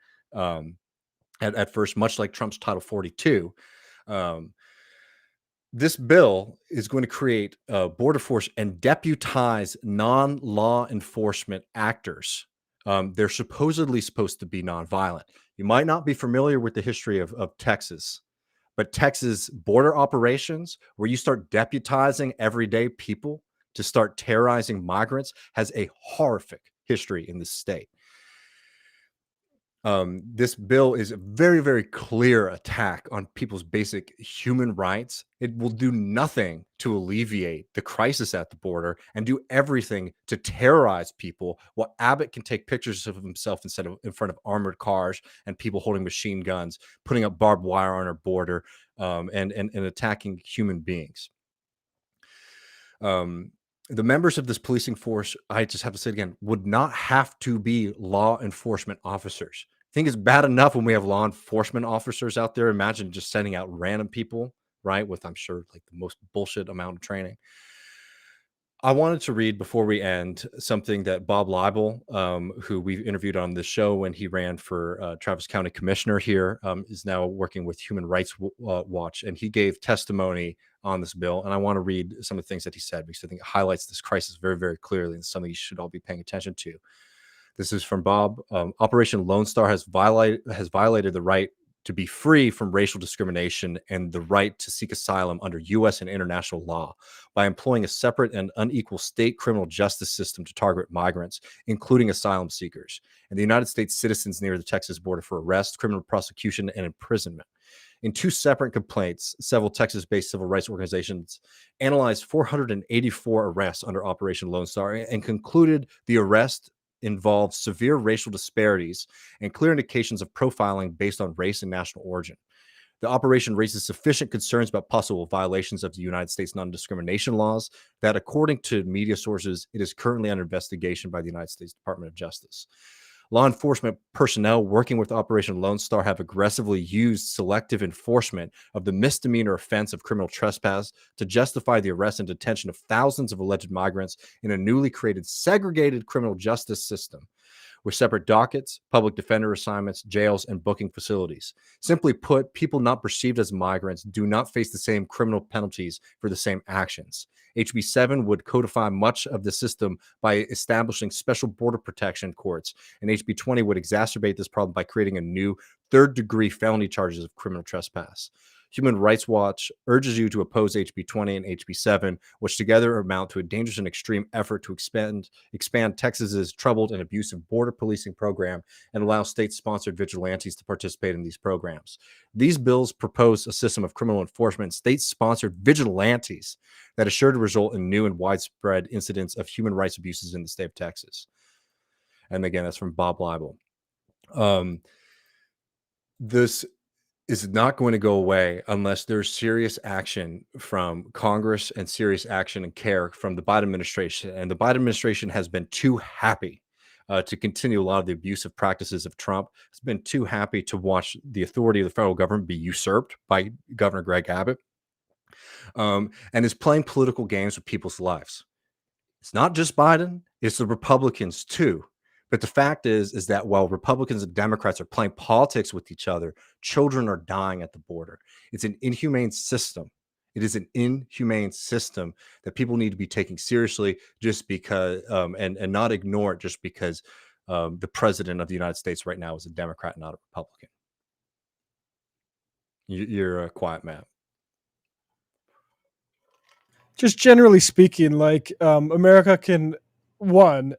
at first, much like Trump's Title 42. This bill is going to create a border force and deputize non-law enforcement actors. They're supposedly supposed to be nonviolent. You might not be familiar with the history of Texas, but Texas border operations, where you start deputizing everyday people to start terrorizing migrants, has a horrific history in the state. This bill is a very, very clear attack on people's basic human rights. It will do nothing to alleviate the crisis at the border and do everything to terrorize people, while Abbott can take pictures of himself in front of armored cars and people holding machine guns, putting up barbed wire on our border, and attacking human beings. The members of this policing force, I just have to say it again, would not have to be law enforcement officers. I think it's bad enough when we have law enforcement officers out there. Imagine just sending out random people, right? With, I'm sure, like the most bullshit amount of training. I wanted to read before we end something that Bob Leibel, who we've interviewed on this show when he ran for Travis County Commissioner here, is now working with Human Rights Watch, and he gave testimony on this bill. And I want to read some of the things that he said because I think it highlights this crisis very, very clearly and something you should all be paying attention to. This is from Bob. Operation Lone Star has violated the right to be free from racial discrimination and the right to seek asylum under U.S. and international law by employing a separate and unequal state criminal justice system to target migrants, including asylum seekers, and the United States citizens near the Texas border for arrest, criminal prosecution, and imprisonment. In two separate complaints, several Texas-based civil rights organizations analyzed 484 arrests under Operation Lone Star and concluded the arrest involved severe racial disparities and clear indications of profiling based on race and national origin. The operation raises sufficient concerns about possible violations of the United States non-discrimination laws that, according to media sources, it is currently under investigation by the United States Department of Justice. Law enforcement personnel working with Operation Lone Star have aggressively used selective enforcement of the misdemeanor offense of criminal trespass to justify the arrest and detention of thousands of alleged migrants in a newly created segregated criminal justice system with separate dockets, public defender assignments, jails, and booking facilities. Simply put, people not perceived as migrants do not face the same criminal penalties for the same actions. HB 7 would codify much of the system by establishing special border protection courts, and HB 20 would exacerbate this problem by creating a new third-degree felony charges of criminal trespass. Human Rights Watch urges you to oppose HB 20 and HB 7, which together amount to a dangerous and extreme effort to expand Texas's troubled and abusive border policing program and allow state-sponsored vigilantes to participate in these programs. These bills propose a system of criminal enforcement and state-sponsored vigilantes that is sure to result in new and widespread incidents of human rights abuses in the state of Texas. And again, that's from Bob Leibel. This is not going to go away unless there's serious action from Congress and serious action and care from the Biden administration. And the Biden administration has been too happy to continue a lot of the abusive practices of Trump. It's been too happy to watch the authority of the federal government be usurped by Governor Greg Abbott, and is playing political games with people's lives. It's not just Biden, it's the Republicans too. But the fact is that while Republicans and Democrats are playing politics with each other, children are dying at the border. It's an inhumane system. It is an inhumane system that people need to be taking seriously just because, and not ignore it just because the president of the United States right now is a Democrat, not a Republican. You're a quiet man. Just generally speaking, like America can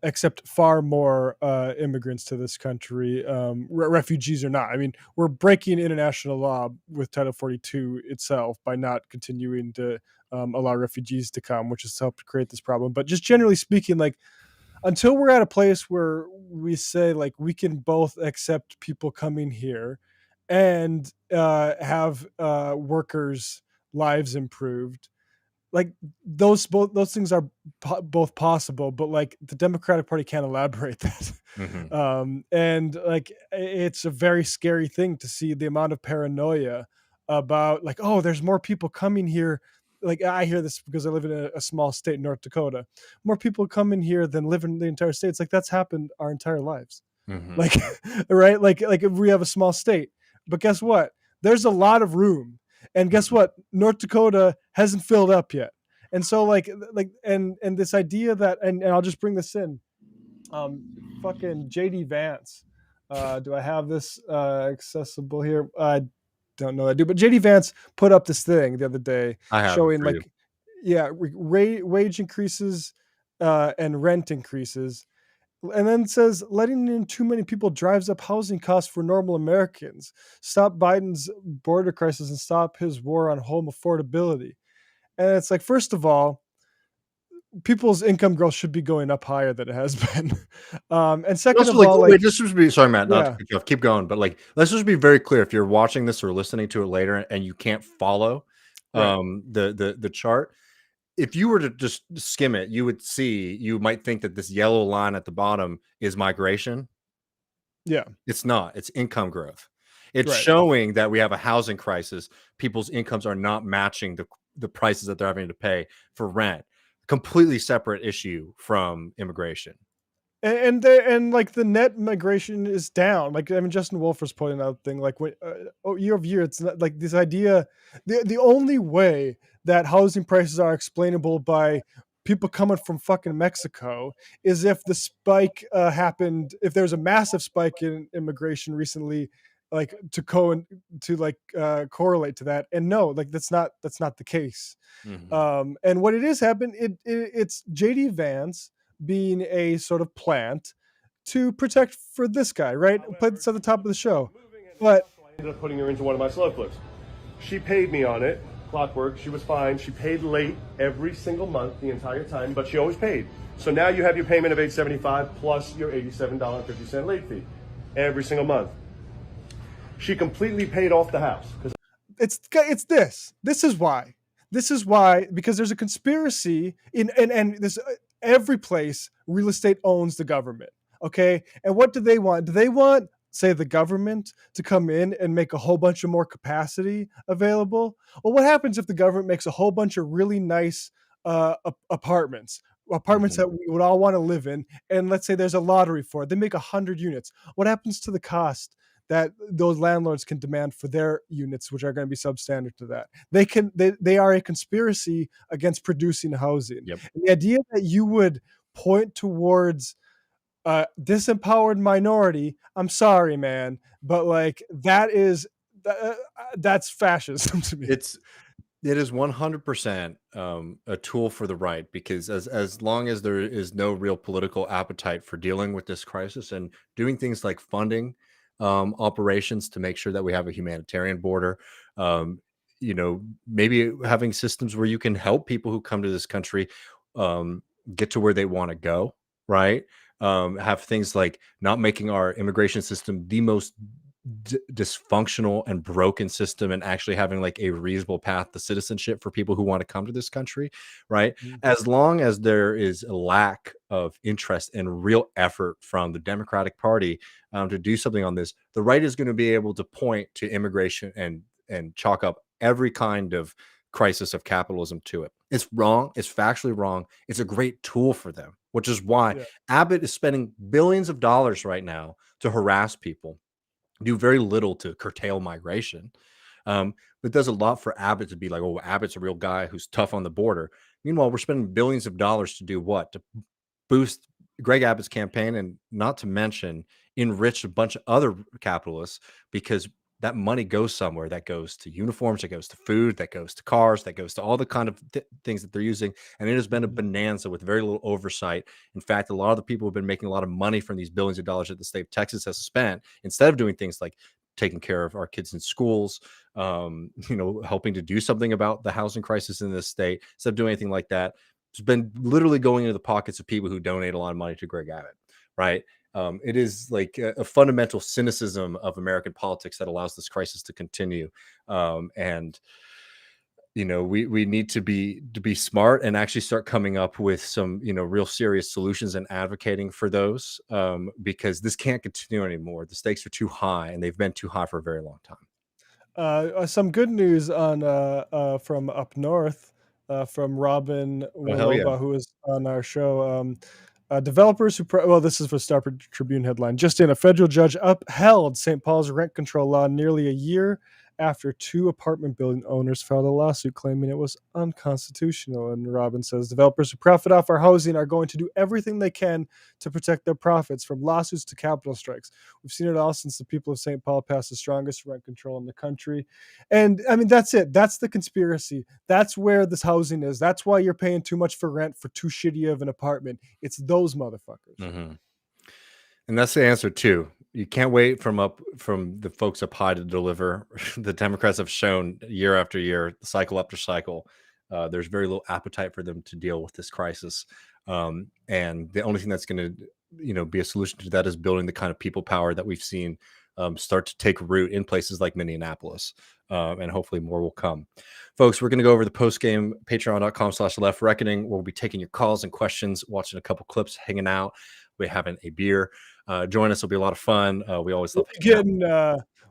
accept far more immigrants to this country, refugees or not. I mean, we're breaking international law with Title 42 itself by not continuing to allow refugees to come, which has helped create this problem. But just generally speaking, like until we're at a place where we say like we can both accept people coming here and have workers' lives improved, like those things are both possible, but like the Democratic Party can't elaborate that. Mm-hmm. And like it's a very scary thing to see the amount of paranoia about like, oh, there's more people coming here. Like I hear this because I live in a small state, North Dakota. More people come in here than live in the entire state. It's like that's happened our entire lives. Mm-hmm. Like, right? Like if we have a small state, but guess what? There's a lot of room. And guess what? North Dakota hasn't filled up yet. And so and this idea that, and I'll just bring this in, fucking JD Vance. Do I have this accessible here? I don't know I do, but JD Vance put up this thing the other day showing like, wage increases and rent increases. And then says letting in too many people drives up housing costs for normal Americans. Stop Biden's border crisis and stop his war on home affordability. And it's like, first of all, people's income growth should be going up higher than it has been. And second of all, wait, just be sorry, Matt, not to cut you off, keep going, but like, let's just be very clear. If you're watching this or listening to it later and you can't follow the chart, if you were to just skim it, you might think that this yellow line at the bottom is migration. Yeah. It's not. It's income growth. It's showing that we have a housing crisis. People's incomes are not matching the prices that they're having to pay for rent. Completely separate issue from immigration. And like the net migration is down. Like, I mean, Justin Wolfer's pointing out thing like year over year, it's not like this idea. The only way that housing prices are explainable by people coming from fucking Mexico is if the spike happened, if there's a massive spike in immigration recently, like to correlate to that. And no, like that's not the case. Mm-hmm. And what it is happened, it's JD Vance being a sort of plant to protect for this guy, right? Played this at the top of the show. But I ended up putting her into one of my slow flips. She paid me on it, clockwork. She was fine. She paid late every single month the entire time, but she always paid. So now you have your payment of $875 plus your $87.50 late fee every single month. She completely paid off the house. It's this. This is why, because there's a conspiracy in this every place real estate owns the government. Okay. And what do they want? Do they want, say, the government to come in and make a whole bunch of more capacity available? Well, what happens if the government makes a whole bunch of really nice apartments that we would all want to live in, and let's say there's a lottery for it? They make 100 units. What happens to the cost that those landlords can demand for their units, which are going to be substandard to that? They are a conspiracy against producing housing. Yep. And the idea that you would point towards disempowered minority, I'm sorry, man, but like that's fascism to me. It is 100% a tool for the right, because as long as there is no real political appetite for dealing with this crisis and doing things like funding operations to make sure that we have a humanitarian border, maybe having systems where you can help people who come to this country get to where they want to go, right? Have things like not making our immigration system the most dysfunctional and broken system, and actually having like a reasonable path to citizenship for people who want to come to this country, right? As long as there is a lack of interest and real effort from the Democratic Party to do something on this, the right is going to be able to point to immigration and chalk up every kind of crisis of capitalism to it. It's wrong. It's factually wrong. It's a great tool for them, which is why Abbott is spending billions of dollars right now to harass people, do very little to curtail migration, but does a lot for Abbott to be like, oh, Abbott's a real guy who's tough on the border. Meanwhile, we're spending billions of dollars to do what? To boost Greg Abbott's campaign, and not to mention enrich a bunch of other capitalists, because that money goes somewhere. That goes to uniforms, that goes to food, that goes to cars, that goes to all the kind of things that they're using. And it has been a bonanza with very little oversight. In fact, a lot of the people who have been making a lot of money from these billions of dollars that the state of Texas has spent, instead of doing things like taking care of our kids in schools, helping to do something about the housing crisis in this state, instead of doing anything like that, it's been literally going into the pockets of people who donate a lot of money to Greg Abbott, right? It is like a fundamental cynicism of American politics that allows this crisis to continue. And we need to be smart and actually start coming up with some, real serious solutions and advocating for those, because this can't continue anymore. The stakes are too high, and they've been too high for a very long time. Some good news on from up north, from Robin Wiloba, who is on our show. Developers who this is for Star Tribune headline. Just in, a federal judge upheld St. Paul's rent control law nearly a year after 2 apartment building owners filed a lawsuit claiming it was unconstitutional. And Robin says developers who profit off our housing are going to do everything they can to protect their profits, from lawsuits to capital strikes. We've seen it all since the people of St. Paul passed the strongest rent control in the country. And I mean, that's it. That's the conspiracy. That's where this housing is. That's why you're paying too much for rent for too shitty of an apartment. It's those motherfuckers. Mm-hmm. And that's the answer too. You can't wait from the folks up high to deliver. The Democrats have shown year after year, cycle after cycle, there's very little appetite for them to deal with this crisis. And the only thing that's going to, be a solution to that is building the kind of people power that we've seen start to take root in places like Minneapolis. And hopefully more will come. Folks, we're going to go over the post-game, patreon.com/left reckoning. We'll be taking your calls and questions, watching a couple clips, hanging out. We're having a beer. Join us. It'll be a lot of fun. We always love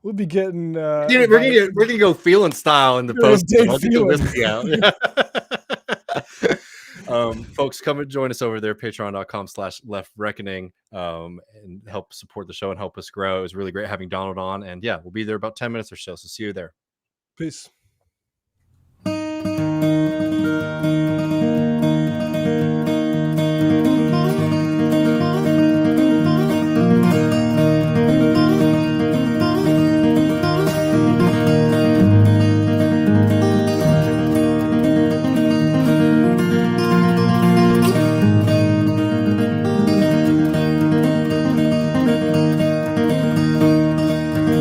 we'll be getting we're gonna go Phelan style in the post. I'll get the whiskey out. Folks, come and join us over there, patreon.com/left reckoning, and help support the show and help us grow. It was really great having Donald on, and we'll be there about 10 minutes or so. So see you there. Peace.